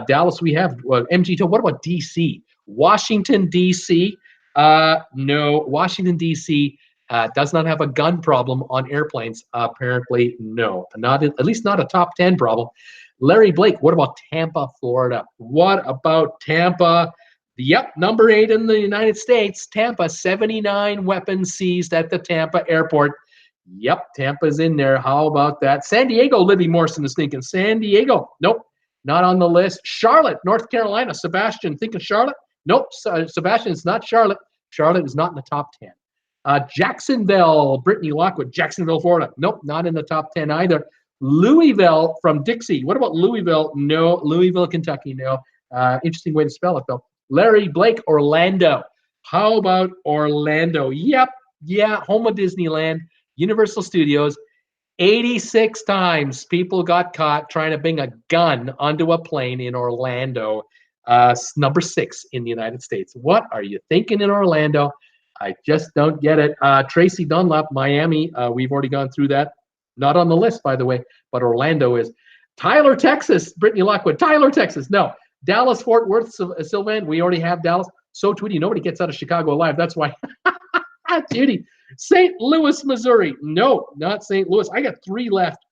Dallas, we have MG. What about DC? Washington, D.C. No, Washington, D.C. Does not have a gun problem on airplanes. Apparently, no. Not at least not a top 10 problem. Larry Blake, what about Tampa, Florida? What about Tampa? Yep, number 8 in the United States. Tampa, 79 weapons seized at the Tampa airport. Yep, Tampa's in there. How about that? San Diego, Libby Morrison is thinking. San Diego, nope, not on the list. Charlotte, North Carolina. Sebastian, thinking Charlotte? Nope, Sebastian, it's not Charlotte. Charlotte is not in the top 10. Jacksonville, Brittany Lockwood, Jacksonville, Florida. Nope, not in the top 10 either. Louisville from Dixie. What about Louisville? No. Louisville, Kentucky. No. Interesting way to spell it, though. Larry Blake, Orlando. How about Orlando? Yep. Yeah, home of Disneyland, Universal Studios. 86 times people got caught trying to bring a gun onto a plane in Orlando. Number 6 in the United States. What are you thinking in Orlando? I just don't get it. Tracy Dunlap, Miami. We've already gone through that. Not on the list, by the way, but Orlando is. Tyler, Texas. Brittany Lockwood. Tyler, Texas. No. Dallas, Fort Worth, Sylvan. We already have Dallas. So, Tweety, nobody gets out of Chicago alive. That's why. Judy. St. Louis, Missouri. No, not St. Louis. I got 3 left.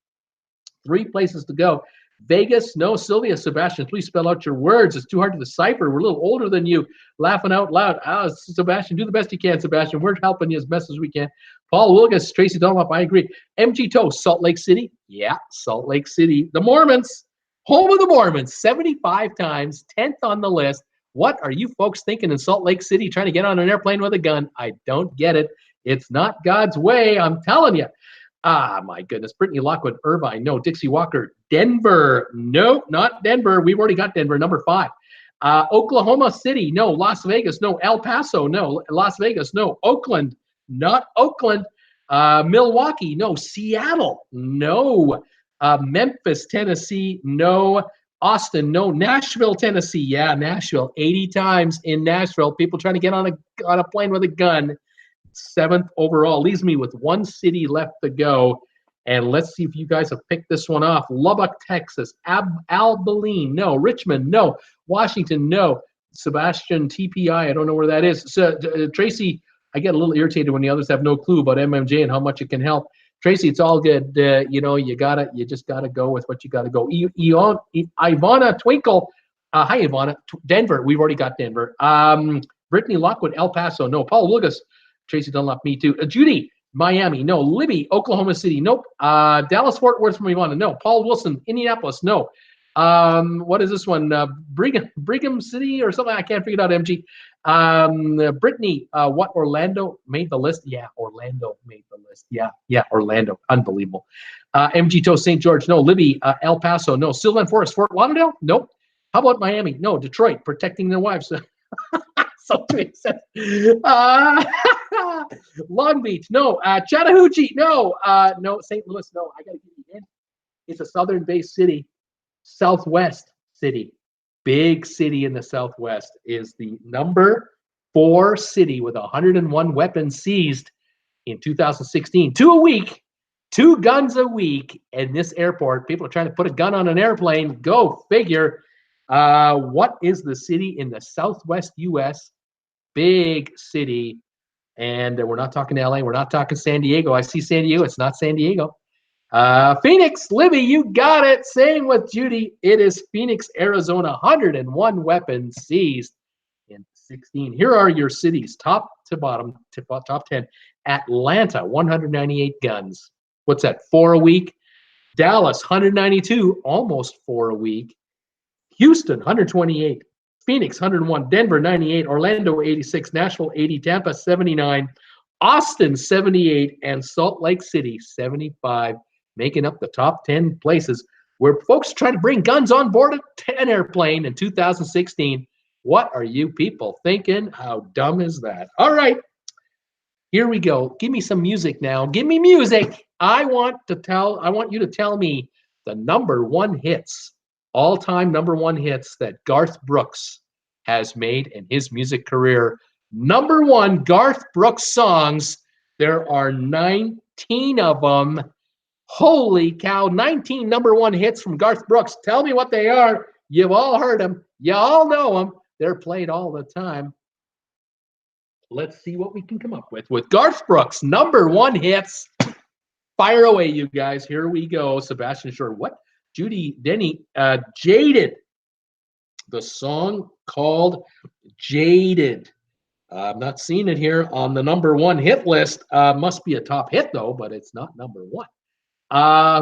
3 places to go. Vegas, no. Sylvia, Sebastian, please spell out your words. It's too hard to decipher. We're a little older than you. Laughing out loud. Sebastian, do the best you can, Sebastian. We're helping you as best as we can. Paul Wilgus, Tracy Dunlop, I agree. MG Toe, Salt Lake City. Yeah, Salt Lake City. The Mormons, home of the Mormons, 75 times, 10th on the list. What are you folks thinking in Salt Lake City trying to get on an airplane with a gun? I don't get it. It's not God's way, I'm telling you. My goodness. Brittany Lockwood, Irvine, no. Dixie Walker, Denver, no, not Denver. We've already got Denver, number 5. Oklahoma City, no. Las Vegas, no. El Paso, no. Las Vegas, no. Oakland, not Oakland. Milwaukee, no. Seattle, no. Memphis, Tennessee, no. Austin, no. Nashville, Tennessee, yeah, Nashville. 80 times in Nashville. People trying to get on a plane with a gun. 7th overall. Leaves me with 1 city left to go. And let's see if you guys have picked this one off. Lubbock, Texas. Abilene, no. Richmond, no. Washington, no. Sebastian, TPI, I don't know where that is. So, Tracy, I get a little irritated when the others have no clue about MMJ and how much it can help. Tracy, it's all good. You just gotta go with what you gotta go. Ivana Twinkle, hi Ivana. Denver, we've already got Denver. Brittany Lockwood, El Paso, no. Paul Lucas, Tracy Dunlop, me too. Judy, Miami, no. Libby, Oklahoma City, nope. Dallas, Fort Worth from Ivana, no. Paul Wilson, Indianapolis, no. What is this one? Brigham City or something? I can't figure it out, MG. Brittany, what, Orlando made the list? Yeah, Orlando made the list. Yeah, Orlando. Unbelievable. MG Toe, St. George, no. Libby, El Paso, no. Sylvan Forest, Fort Lauderdale, nope. How about Miami? No. Detroit, protecting their wives. So makes sense. Long Beach, no. Chattahoochee, no. No. St. Louis, no. I gotta give you in. It's a southern-based city. Southwest city, big city in the Southwest, is the number 4 city with 101 weapons seized in 2016. 2 a week, 2 guns a week in this airport. People are trying to put a gun on an airplane. Go figure. What is the city in the Southwest U.S.? Big city. And we're not talking LA. We're not talking San Diego. I see San Diego. It's not San Diego. Phoenix, Libby, you got it. Same with Judy. It is Phoenix, Arizona. 101 weapons seized in 16. Here are your cities, top to bottom, top 10. Atlanta, 198 guns. What's that, 4 a week? Dallas, 192, almost 4 a week. Houston, 128. Phoenix, 101. Denver, 98. Orlando, 86. Nashville, 80. Tampa, 79. Austin, 78. And Salt Lake City, 75. Making up the top 10 places where folks try to bring guns on board an airplane in 2016. What are you people thinking? How dumb is that? All right, here we go. Give me some music now. Give me music. I want you to tell me the number 1 hits, all-time number 1 hits that Garth Brooks has made in his music career. Number 1 Garth Brooks songs. There are 19 of them. Holy cow, 19 #1 hits from Garth Brooks. Tell me what they are. You've all heard them. You all know them. They're played all the time. Let's see what we can come up with Garth Brooks #1 hits. Fire away, you guys. Here we go. Sebastian Shore. What? Judy Denny. Jaded. The song called Jaded. I'm not seeing it here on the #1 hit list. Must be a top hit, though, but it's not #1.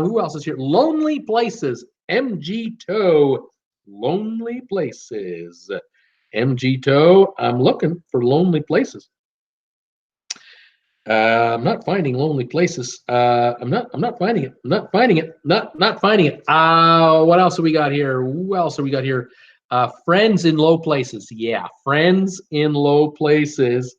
Who else is here? Lonely Places. MG Toe. Lonely Places. MG Toe. I'm looking for Lonely Places. I'm not finding Lonely Places. I'm not finding it. I'm not finding it. Not finding it. What else have we got here? Who else have we got here? Friends in Low Places. Yeah, Friends in Low Places.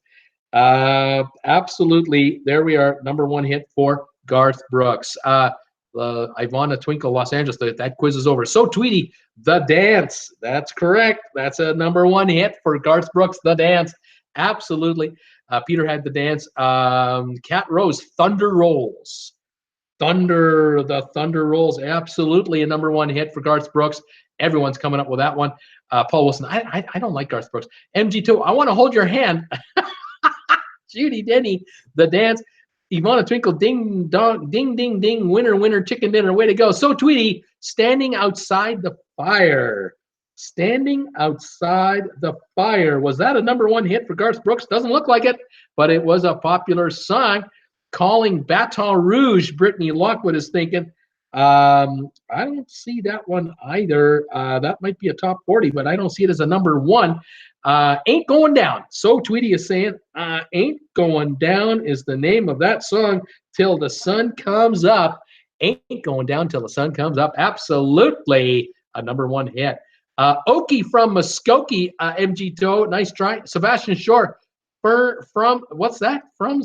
Absolutely. There we are. #1 hit for Garth Brooks. Ivana Twinkle, Los Angeles. That quiz is over. So Tweety, The Dance. That's correct. That's a #1 hit for Garth Brooks. The Dance. Absolutely. Peter had The Dance. Cat Rose, Thunder Rolls. The Thunder Rolls. Absolutely a #1 hit for Garth Brooks. Everyone's coming up with that one. Paul Wilson, I don't like Garth Brooks. MG2, I want to hold your hand. Judy Denny, The Dance. Ivana Twinkle, ding dong, ding ding ding, winner winner, chicken dinner, way to go. So Tweety, Standing Outside the Fire. Standing Outside the Fire. Was that a #1 hit for Garth Brooks? Doesn't look like it, but it was a popular song. Calling Baton Rouge, Brittany Lockwood is thinking. I don't see that one either. That might be a top 40, but I don't see it as a #1. Ain't Going Down. So Tweety is saying, Ain't Going Down is the name of that song, Till the Sun Comes Up. Ain't Going Down Till the Sun Comes Up. Absolutely a #1 hit. Okie from Muskogee, MG Toe, nice try. Sebastian Shore, from what's that? From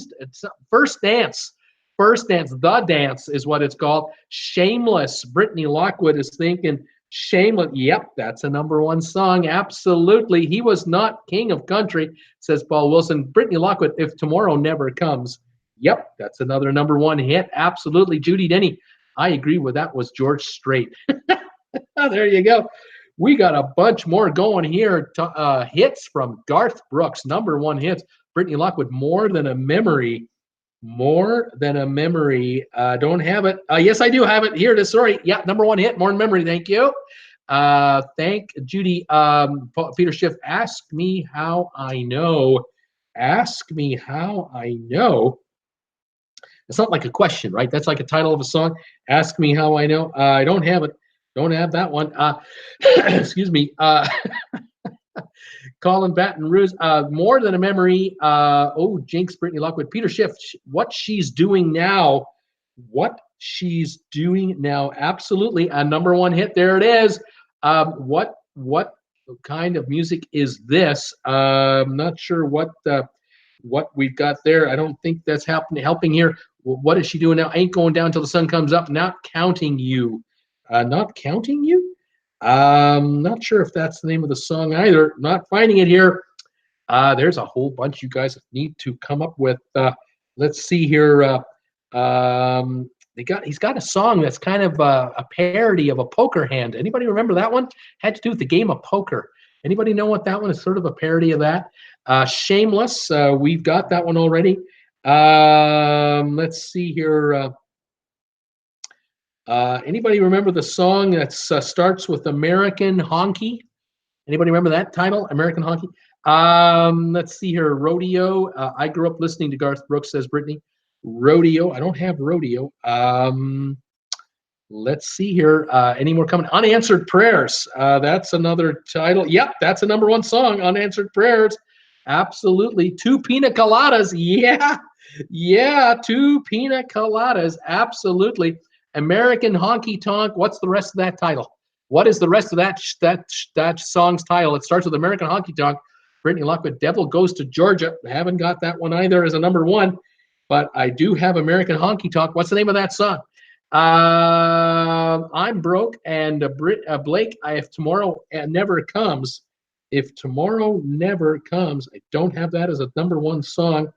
First Dance. First Dance, The Dance is what it's called. Shameless. Brittany Lockwood is thinking Shameless. Yep, that's a #1 song. Absolutely. He was not king of country, says Paul Wilson. Brittany Lockwood, If Tomorrow Never Comes. Yep, that's another #1 hit. Absolutely. Judy Denny, I agree with that, was George Strait. There you go. We got a bunch more going here. Hits from Garth Brooks, #1 hits. Brittany Lockwood, More Than a Memory. More Than a Memory. Don't have it. Yes, I do have it. Here it is. Sorry. Yeah, #1 hit. More Than Memory. Thank you. Thank Judy. Peter Schiff, Ask Me How I Know. Ask Me How I Know. It's not like a question, right? That's like a title of a song. Ask Me How I Know. I don't have it. Don't have that one. Excuse me. Colin Baton Rouge, More Than a Memory. Oh, Jinx, Brittany Lockwood, Peter Schiff, What She's Doing Now. What She's Doing Now. Absolutely a #1 hit. There it is. What kind of music is this? I'm not sure what we've got there. I don't think that's helping here. What is she doing now? Ain't Going Down Till the Sun Comes Up. Not Counting You. Not Counting You? Not sure if that's the name of the song either. Not finding it here. There's a whole bunch you guys need to come up with. Let's see here. He's got a song that's kind of a parody of a poker hand. Anybody remember that one? Had to do with the game of poker. Anybody know what that one is? Sort of a parody of that. Shameless. We've got that one already. Let's see here. Anybody remember the song that starts with American Honky? Anybody remember that title, American Honky? Let's see here, Rodeo. I grew up listening to Garth Brooks, says Brittany. Rodeo. I don't have Rodeo. Let's see here. Any more coming? Unanswered Prayers. That's another title. Yep, that's a #1 song, Unanswered Prayers. Absolutely. Two Pina Coladas. Yeah, Two Pina Coladas. Absolutely. American Honky Tonk. What's the rest of that title? What is the rest of that song's title? It starts with American Honky Tonk. Brittany Lockwood, Devil Goes to Georgia. I haven't got that one either as a #1, but I do have American Honky Tonk. What's the name of that song? I'm Broke, and Blake, If Tomorrow Never Comes. If Tomorrow Never Comes. I don't have that as a #1 song.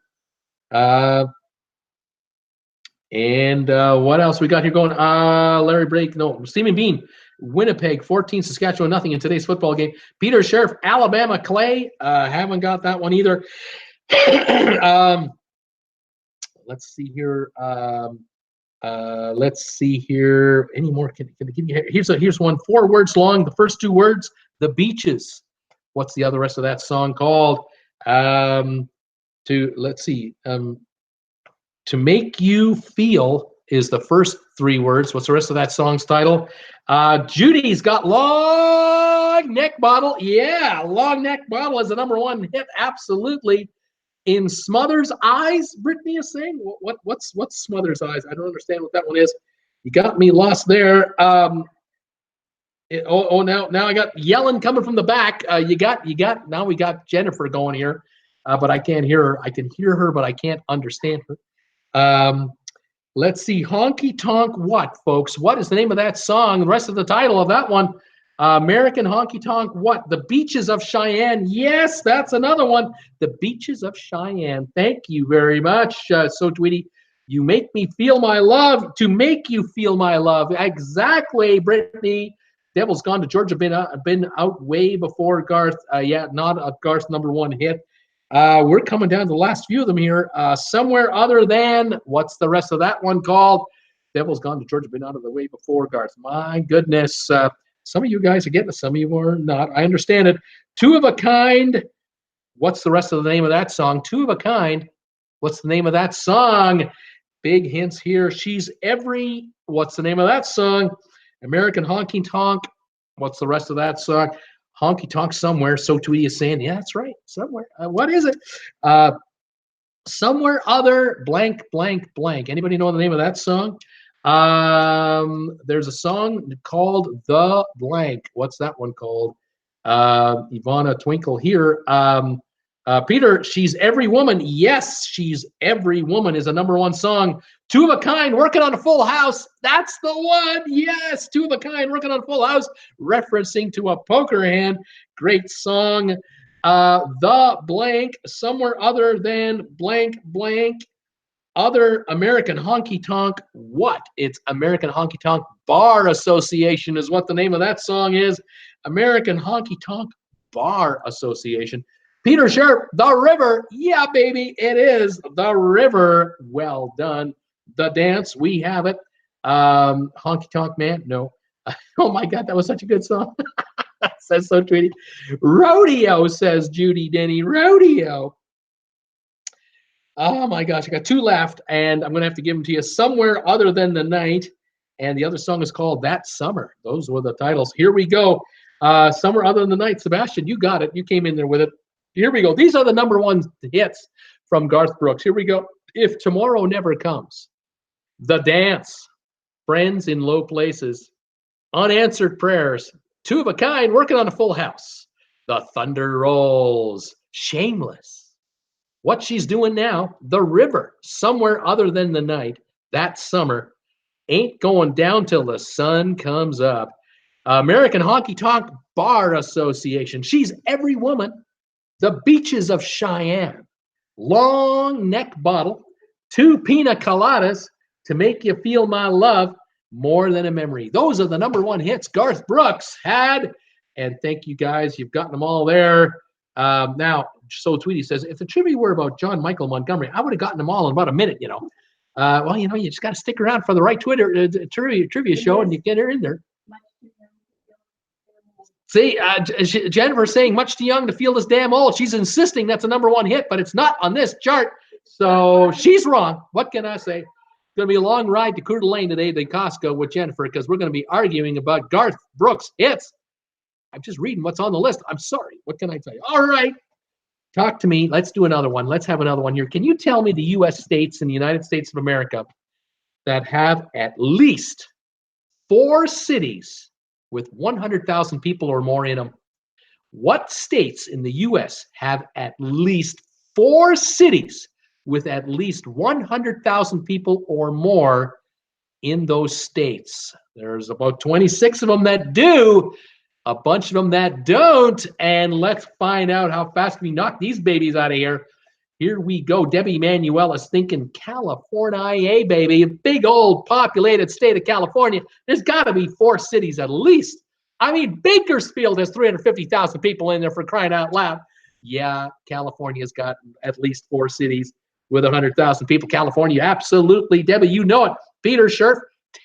And what else we got here going? Larry Brake, no, Stephen Bean, Winnipeg, 14, Saskatchewan, nothing in today's football game. Peter Sheriff, Alabama, Clay, haven't got that one either. Let's see here. Let's see here. Any more? Can I give you? Here's one. 4 words long. The first 2 words, the beaches. What's the other rest of that song called? Let's see. To make you feel is the first 3 words. What's the rest of that song's title? Judy's got long neck bottle. Yeah, long neck bottle is the #1 hit. Absolutely. In Smothers Eyes, Brittany is saying. What's Smothers Eyes? I don't understand what that one is. You got me lost there. Now I got yelling coming from the back. Now we got Jennifer going here, but I can't hear her. I can hear her, but I can't understand her. Let's see, Honky Tonk what, folks? What is the name of that song? The rest of the title of that one, American Honky Tonk what? The Beaches of Cheyenne. Yes, that's another one. The Beaches of Cheyenne. Thank you very much. So Tweety, you make me feel my love. To make you feel my love. Exactly, Brittany. Devil's Gone to Georgia. Been out way before Garth. Yeah, not a Garth #1 hit. We're coming down to the last few of them here. Somewhere other than, what's the rest of that one called? Devil's Gone to Georgia, been out of the way before, Garth. My goodness. Some of you guys are getting it, some of you are not. I understand it. Two of a Kind. What's the rest of the name of that song? Two of a Kind. What's the name of that song? Big hints here. She's Every. What's the name of that song? American Honky Tonk. What's the rest of that song? Honky Tonk Somewhere. So Tweety is saying, yeah, that's right. Somewhere. What is it? Somewhere Other blank, blank, blank. Anybody know the name of that song? There's a song called The Blank. What's that one called? Ivana Twinkle here. Peter, She's Every Woman. Yes, She's Every Woman is a #1 song. Two of a Kind, Working on a Full House. That's the one. Yes, Two of a Kind, Working on a Full House, referencing to a poker hand. Great song. The Blank, Somewhere Other Than blank, blank. Other American Honky Tonk. What? It's American Honky Tonk Bar Association is what the name of that song is. American Honky Tonk Bar Association. Peter Sharp, The River. Yeah, baby, it is The River. Well done. The Dance, we have it. Honky Tonk Man, no. Oh my God, that was such a good song. Says so Tweety. Rodeo, says Judy Denny. Rodeo. Oh my gosh, I got 2 left, and I'm going to have to give them to you. Somewhere Other Than the Night, and the other song is called That Summer. Those were the titles. Here we go. Somewhere Other Than the Night. Sebastian, you got it. You came in there with it. Here we go. These are the #1 hits from Garth Brooks. Here we go. If Tomorrow Never Comes. The Dance. Friends in Low Places. Unanswered Prayers. Two of a Kind, Working on a Full House. The Thunder Rolls. Shameless. What She's Doing Now. The River. Somewhere Other Than the Night. That Summer. Ain't Going Down Till the Sun Comes Up. American Honky Tonk Bar Association. She's Every Woman. The Beaches of Cheyenne. Long Neck Bottle. 2 Pina Coladas. To Make You Feel My Love. More Than a Memory. Those are the #1 hits Garth Brooks had. And thank you guys. You've gotten them all there. Now, So Tweety says, if the trivia were about John Michael Montgomery, I would have gotten them all in about a minute, you know. Well, you know, you just got to stick around for the right trivia show and you get her in there. See, Jennifer saying much too young to feel this damn old. She's insisting that's a #1 hit, but it's not on this chart. So she's wrong. What can I say? It's going to be a long ride to Coeur d'Alene today to Costco with Jennifer because we're going to be arguing about Garth Brooks hits. I'm just reading what's on the list. I'm sorry. What can I tell you? All right. Talk to me. Let's do another one. Let's have another one here. Can you tell me the U.S. states in the United States of America that have at least 4 cities with 100,000 people or more in them? What states in the U.S. have at least 4 cities with at least 100,000 people or more in those states? There's about 26 of them that do, a bunch of them that don't, and let's find out how fast we knock these babies out of here. Here we go. Debbie Manuel is thinking California, baby. Big old populated state of California. There's got to be 4 cities at least. I mean, Bakersfield has 350,000 people in there, for crying out loud. Yeah, California's got at least 4 cities with 100,000 people. California, absolutely. Debbie, you know it. Peter Scherf,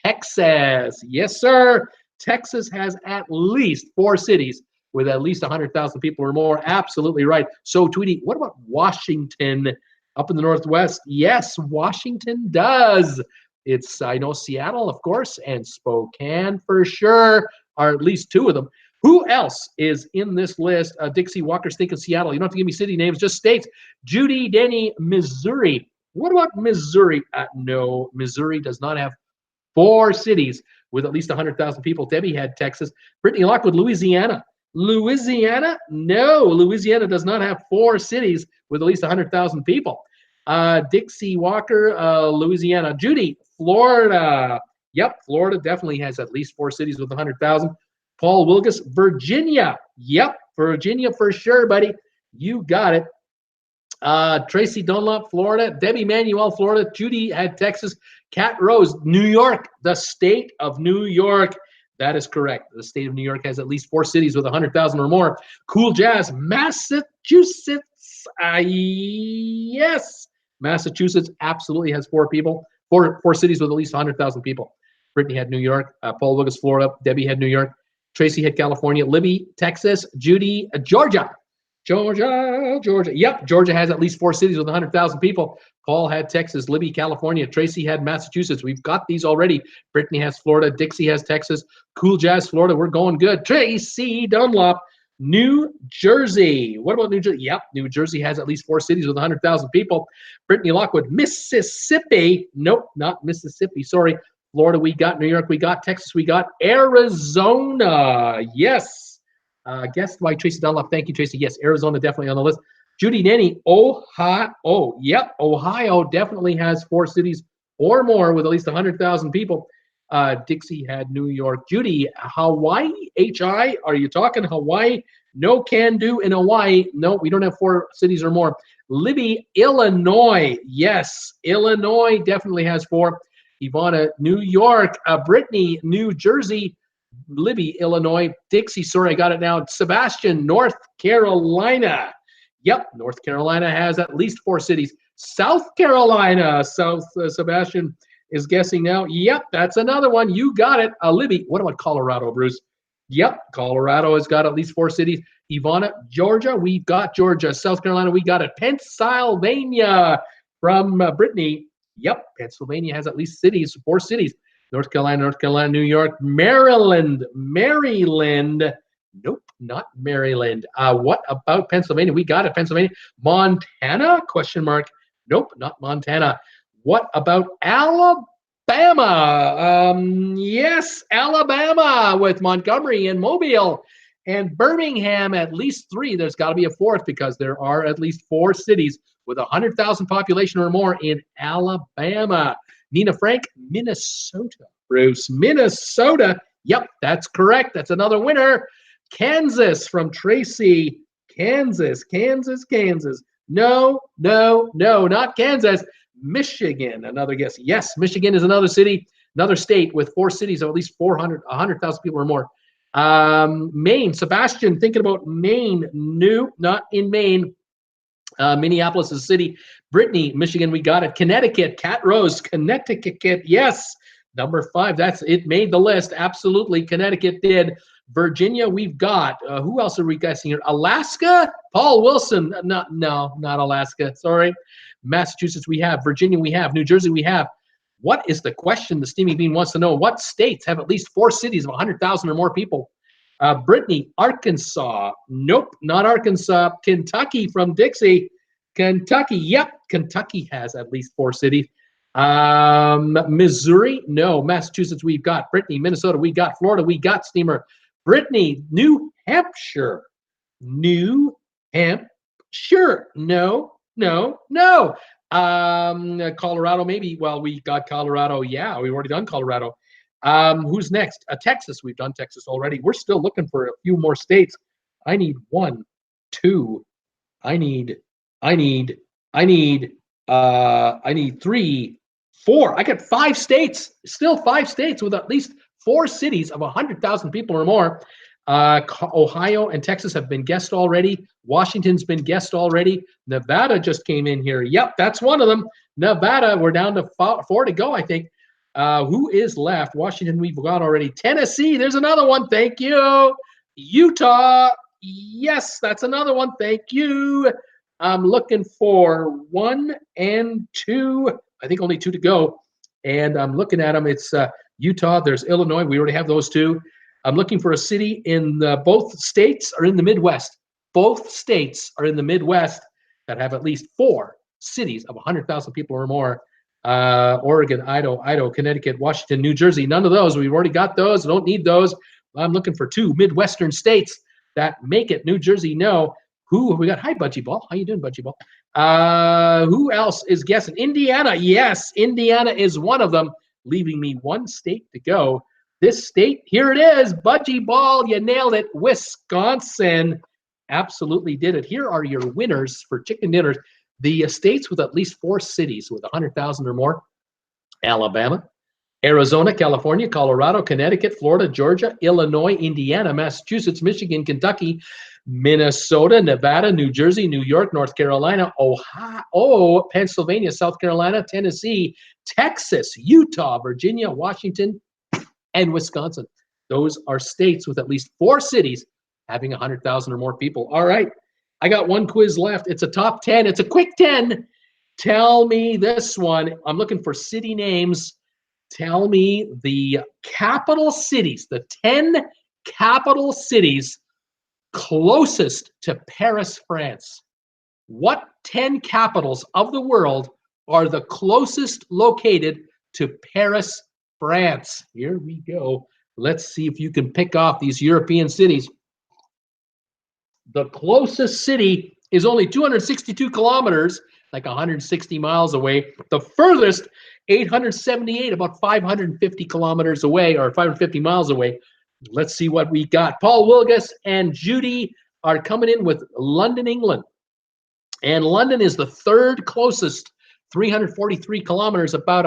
Texas. Yes, sir. Texas has at least 4 cities with at least 100,000 people or more. Absolutely right. So, Tweety, what about Washington up in the Northwest? Yes, Washington does. It's, I know, Seattle, of course, and Spokane for sure, are at least 2 of them. Who else is in this list? Dixie Walker's thinking Seattle. You don't have to give me city names, just states. Judy Denny, Missouri. What about Missouri? No, Missouri does not have 4 cities with at least 100,000 people. Debbie had Texas. Brittany Lockwood, Louisiana. Louisiana? No, Louisiana does not have 4 cities with at least 100,000 people. Dixie Walker, Louisiana. Judy, Florida. Yep, Florida definitely has at least 4 cities with 100,000. Paul Wilgus, Virginia. Yep, Virginia for sure, buddy. You got it. Tracy Dunlop, Florida. Debbie Manuel, Florida. Judy had Texas. Kat Rose, New York, the state of New York. That is correct. The state of New York has at least 4 cities with 100,000 or more. Cool Jazz, Massachusetts. Yes, Massachusetts absolutely has 4 people. Four cities with at least 100,000 people. Brittany had New York. Paul Lucas, Florida. Debbie had New York. Tracy had California. Libby, Texas. Judy, Georgia. Georgia. Yep, Georgia has at least 4 cities with 100,000 people. Paul had Texas. Libby, California. Tracy had Massachusetts. We've got these already. Brittany has Florida. Dixie has Texas. Cool Jazz, Florida. We're going good. Tracy Dunlop, New Jersey. What about New Jersey? Yep, New Jersey has at least 4 cities with 100,000 people. Brittany Lockwood, Mississippi. Nope, not Mississippi. Sorry. Florida, we got. New York, we got. Texas, we got. Arizona. Yes. Guessed by Tracy Dunlop. Thank you, Tracy. Yes, Arizona definitely on the list. Judy Nenny, Ohio. Oh, yep, Ohio definitely has 4 cities or more with at least 100,000 people. Dixie had New York. Judy, Hawaii, HI. Are you talking Hawaii? No can do in Hawaii. No, we don't have 4 cities or more. Libby, Illinois. Yes, Illinois definitely has 4. Ivana, New York. Brittany, New Jersey. Libby, Illinois. Dixie, sorry, I got it now. Sebastian, North Carolina. Yep, North Carolina has at least 4 cities. South Carolina. Sebastian is guessing now. Yep, that's another one. You got it. Libby, what about Colorado, Bruce? Yep, Colorado has got at least 4 cities. Ivana, Georgia, we've got Georgia. South Carolina, we got it. Pennsylvania from Brittany. Yep, Pennsylvania has at least 4 cities. North Carolina, New York, Maryland. Nope, not Maryland. What about Pennsylvania? We got it, Pennsylvania. Montana? Question mark. Nope, not Montana. What about Alabama? Yes, Alabama with Montgomery and Mobile and Birmingham, at least 3. There's got to be a 4th because there are at least 4 cities with 100,000 population or more in Alabama. Nina Frank, Minnesota. Bruce, Minnesota. Yep, that's correct. That's another winner. Kansas from Tracy. Kansas. No, not Kansas. Michigan, another guess. Yes, Michigan is another city, another state with 4 cities of at least 100,000 people or more. Maine, Sebastian, thinking about Maine. No, not in Maine. Minneapolis is a city. Brittany, Michigan, we got it. Connecticut, Kat Rose, Connecticut, yes. Number 5, that's it. Made the list. Absolutely, Connecticut did. Virginia, we've got. Who else are we guessing here? Alaska, Paul Wilson. No, not Alaska. Sorry. Massachusetts, we have. Virginia, we have. New Jersey, we have. What is the question? The Steamy Bean wants to know. What states have at least 4 cities of 100,000 or more people? Brittany, Arkansas. Nope, not Arkansas. Kentucky from Dixie. Kentucky, yep. Kentucky has at least 4 cities. Missouri, no. Massachusetts, we've got. Brittany, Minnesota, we got. Florida, we got. Steamer. Brittany, New Hampshire. New Hampshire. No. Colorado, maybe. Well, we got Colorado. Yeah, we've already done Colorado. Who's next? Texas. We've done Texas already. We're still looking for a few more states. I need 1, 2. I need I need 3, 4. I got 5 states, still 5 states with at least 4 cities of 100,000 people or more. Ohio and Texas have been guessed already. Washington's been guessed already. Nevada just came in here. Yep, that's one of them. Nevada, we're down to 4 to go, I think. Who is left? Washington, we've got already. Tennessee, there's another one. Thank you. Utah, yes, that's another one. Thank you. I'm looking for 1 and 2. I think only 2 to go. And I'm looking at them. It's Utah. There's Illinois. We already have those 2. I'm looking for a city in both states are in the Midwest. Both states are in the Midwest that have at least 4 cities of 100,000 people or more. Oregon, Idaho, Connecticut, Washington, New Jersey. None of those. We've already got those. I don't need those. I'm looking for 2 Midwestern states that make it. New Jersey, no. Who have we got? Hi, Budgie Ball. How you doing, Budgie Ball? Who else is guessing? Indiana. Yes, Indiana is one of them, leaving me 1 state to go. This state, here it is. Budgie Ball, you nailed it. Wisconsin absolutely did it. Here are your winners for chicken dinners. The states with at least 4 cities with 100,000 or more: Alabama, Arizona, California, Colorado, Connecticut, Florida, Georgia, Illinois, Indiana, Massachusetts, Michigan, Kentucky, Minnesota, Nevada, New Jersey, New York, North Carolina, Ohio, Pennsylvania, South Carolina, Tennessee, Texas, Utah, Virginia, Washington, and Wisconsin. Those are states with at least 4 cities having 100,000 or more people. All right, I got 1 quiz left. It's a top 10. It's a quick 10. Tell me this one. I'm looking for city names. Tell me the capital cities, the 10 capital cities closest to Paris, France. What 10 capitals of the world are the closest located to Paris, France? Here we go. Let's see if you can pick off these European cities. The closest city is only 262 kilometers, like 160 miles away. The furthest, 878, about 550 kilometers away, or 550 miles away. Let's see what we got. Paul Wilgus and Judy are coming in with London, England. And London is the 3rd closest, 343 kilometers, about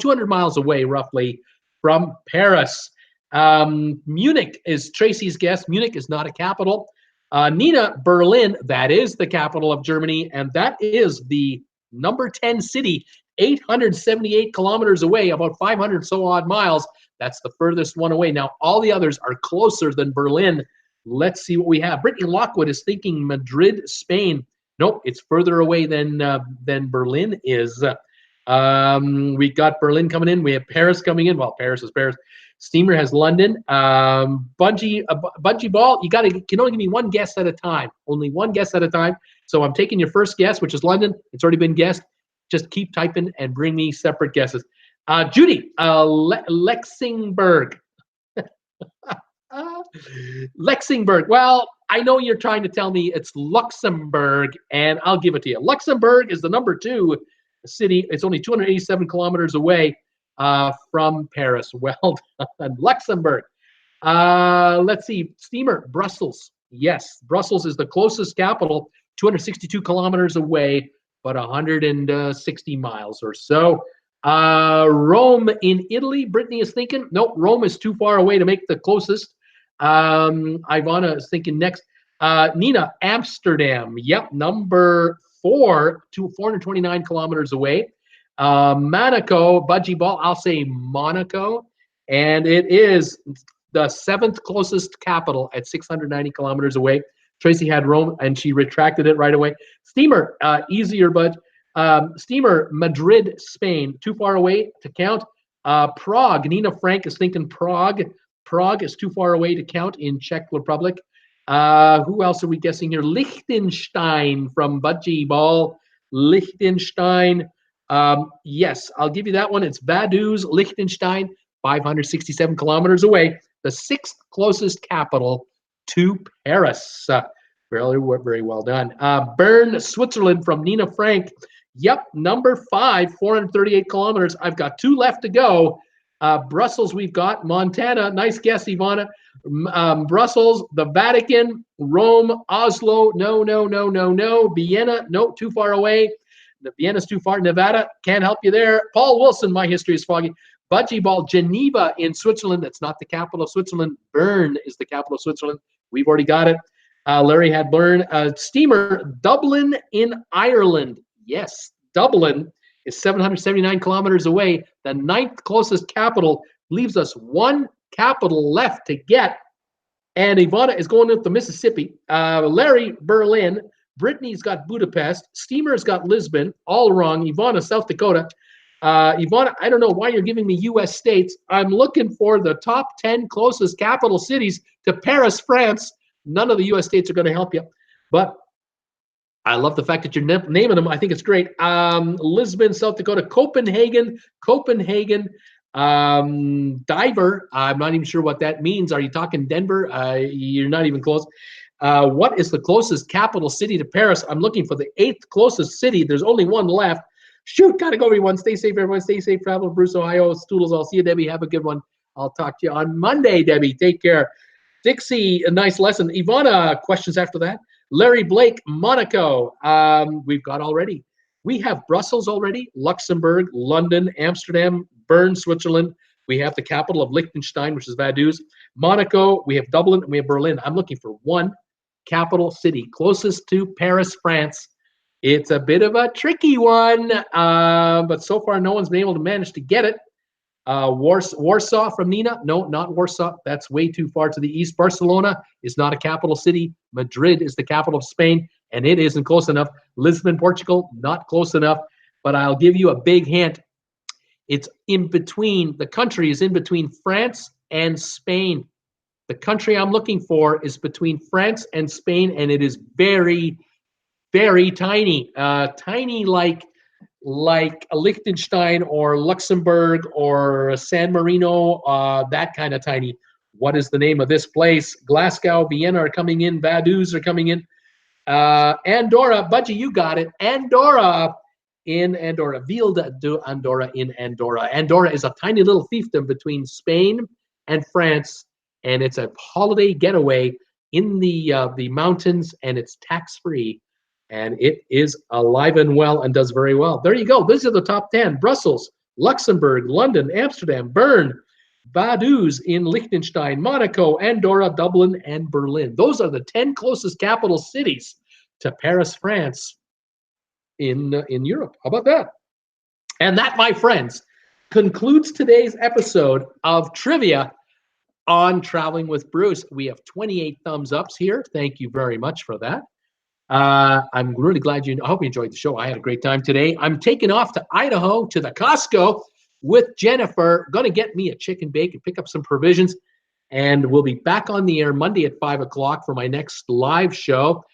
200 miles away, roughly, from Paris. Munich is Tracy's guess. Munich is not a capital. Nina, Berlin, that is the capital of Germany, and that is the number 10 city, 878 kilometers away, about 500 so odd miles. That's the furthest one away. Now, all the others are closer than Berlin. Let's see what we have. Brittany Lockwood is thinking Madrid, Spain. Nope, it's further away than Berlin is. We got Berlin coming in. We have Paris coming in. Well, Paris is Paris. Steamer has London. Bungie Ball, you can only give me 1 guess at a time. Only 1 guess at a time. So I'm taking your first guess, which is London. It's already been guessed. Just keep typing and bring me separate guesses. Judy, Luxembourg. Luxembourg. Well, I know you're trying to tell me it's Luxembourg, and I'll give it to you. Luxembourg is the number 2 city. It's only 287 kilometers away from Paris. Well done, Luxembourg. Let's see. Steamer, Brussels. Yes, Brussels is the closest capital, 262 kilometers away, but 160 miles or so. Rome in Italy. Brittany is thinking, nope, Rome is too far away to make the closest. Ivana is thinking next. Nina, Amsterdam. Yep, number 4, 429 kilometers away. Monaco, Budgie Ball, I'll say Monaco. And it is the 7th closest capital at 690 kilometers away. Tracy had Rome, and she retracted it right away. Steamer, easier, but Steamer, Madrid, Spain, too far away to count. Prague, Nina Frank is thinking Prague. Prague is too far away to count in Czech Republic. Who else are we guessing here? Liechtenstein from Budgie Ball. Liechtenstein. Yes, I'll give you that one. It's Vaduz, Liechtenstein, 567 kilometers away. The 6th closest capital to Paris. Very well done. Bern, Switzerland from Nina Frank. Yep, number 5, 438 kilometers. I've got 2 left to go. Brussels, we've got Montana. Nice guess, Ivana. Brussels, the Vatican, Rome, Oslo. No. Vienna, no, too far away. Vienna's too far. Nevada, can't help you there. Paul Wilson, my history is foggy. Budgie Ball, Geneva in Switzerland. That's not the capital of Switzerland. Bern is the capital of Switzerland. We've already got it. Larry had Bern. Steamer, Dublin in Ireland. Yes, Dublin is 779 kilometers away. The 9th closest capital leaves us one capital left to get. And Ivana is going up the Mississippi. Larry, Berlin. Brittany's got Budapest. Steamer's got Lisbon. All wrong. Ivana, South Dakota. Ivana, I don't know why you're giving me U.S. states. I'm looking for the top 10 closest capital cities to Paris, France. None of the U.S. states are going to help you. But I love the fact that you're naming them. I think it's great. Lisbon, South Dakota. Copenhagen. Diver. I'm not even sure what that means. Are you talking Denver? You're not even close. What is the closest capital city to Paris? I'm looking for the 8th closest city. There's only one left. Shoot, gotta go, everyone. Stay safe, everyone. Stay safe. Travel, Bruce, Ohio. Stoodles. I'll see you, Debbie. Have a good one. I'll talk to you on Monday, Debbie. Take care. Dixie, a nice lesson. Ivana, questions after that. Larry Blake, Monaco. We've got already. We have Brussels already, Luxembourg, London, Amsterdam, Bern, Switzerland. We have the capital of Liechtenstein, which is Vaduz. Monaco, we have Dublin, and we have Berlin. I'm looking for one capital city closest to Paris, France. It's a bit of a tricky one, but so far no one's been able to manage to get it. Warsaw from Nina. No, not Warsaw. That's way too far to the east. Barcelona is not a capital city. Madrid is the capital of Spain, and it isn't close enough. Lisbon, Portugal, not close enough. But I'll give you a big hint. It's in between. The country is in between France and Spain. The country I'm looking for is between France and Spain, and it is very, very tiny. Tiny like Liechtenstein or Luxembourg or San Marino, that kind of tiny. What is the name of this place? Glasgow, Vienna are coming in. Vaduz are coming in. Andorra, Budgie, you got it. Andorra in Andorra. Ville de Andorra in Andorra. Andorra is a tiny little fiefdom between Spain and France, and it's a holiday getaway in the mountains, and it's tax-free. And it is alive and well and does very well. There you go. These are the top 10. Brussels, Luxembourg, London, Amsterdam, Bern, Vaduz in Liechtenstein, Monaco, Andorra, Dublin, and Berlin. Those are the 10 closest capital cities to Paris, France in Europe. How about that? And that, my friends, concludes today's episode of Trivia on Traveling with Bruce. We have 28 thumbs ups here. Thank you very much for that. I'm really glad I hope you enjoyed the show. I had a great time today. I'm taking off to Idaho to the Costco with Jennifer. Going to get me a chicken bake, pick up some provisions, and we'll be back on the air Monday at 5 o'clock for my next live show.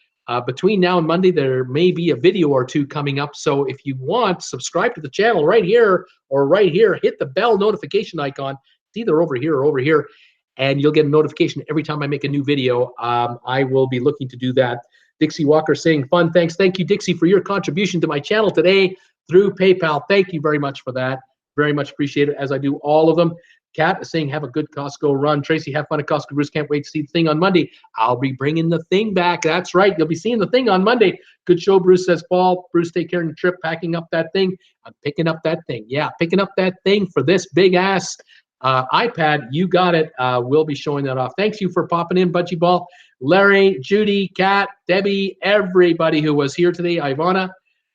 Between now and Monday, there may be a video or two coming up. So if you want, subscribe to the channel right here or right here. Hit the bell notification icon. It's either over here or over here, and you'll get a notification every time I make a new video. I will be looking to do that. Dixie Walker saying fun. Thanks. Thank you, Dixie, for your contribution to my channel today through PayPal. Thank you very much for that. Very much appreciate it, as I do all of them. Kat is saying, have a good Costco run. Tracy, have fun at Costco. Bruce, can't wait to see the thing on Monday. I'll be bringing the thing back. That's right. You'll be seeing the thing on Monday. Good show, Bruce, says Paul. Bruce, take care of your trip, packing up that thing. I'm picking up that thing. Yeah, picking up that thing for this big-ass iPad. You got it. We'll be showing that off. Thanks you for popping in, Budgie Ball. Larry, Judy, Kat, Debbie, everybody who was here today. Ivana,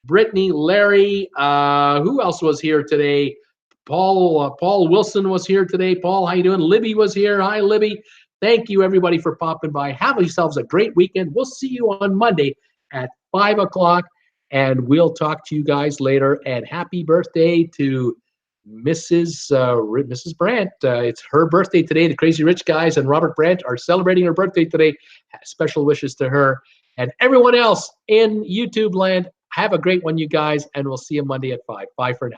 Brittany, Larry. Who else was here today? Paul Wilson was here today. Paul, how you doing? Libby was here. Hi, Libby. Thank you, everybody, for popping by. Have yourselves a great weekend. We'll see you on Monday at 5 o'clock, and we'll talk to you guys later. And happy birthday to Mrs. Brandt. It's her birthday today. The Crazy Rich Guys and Robert Brandt are celebrating her birthday today. Special wishes to her. And everyone else in YouTube land, have a great one, you guys, and we'll see you Monday at 5. Bye for now.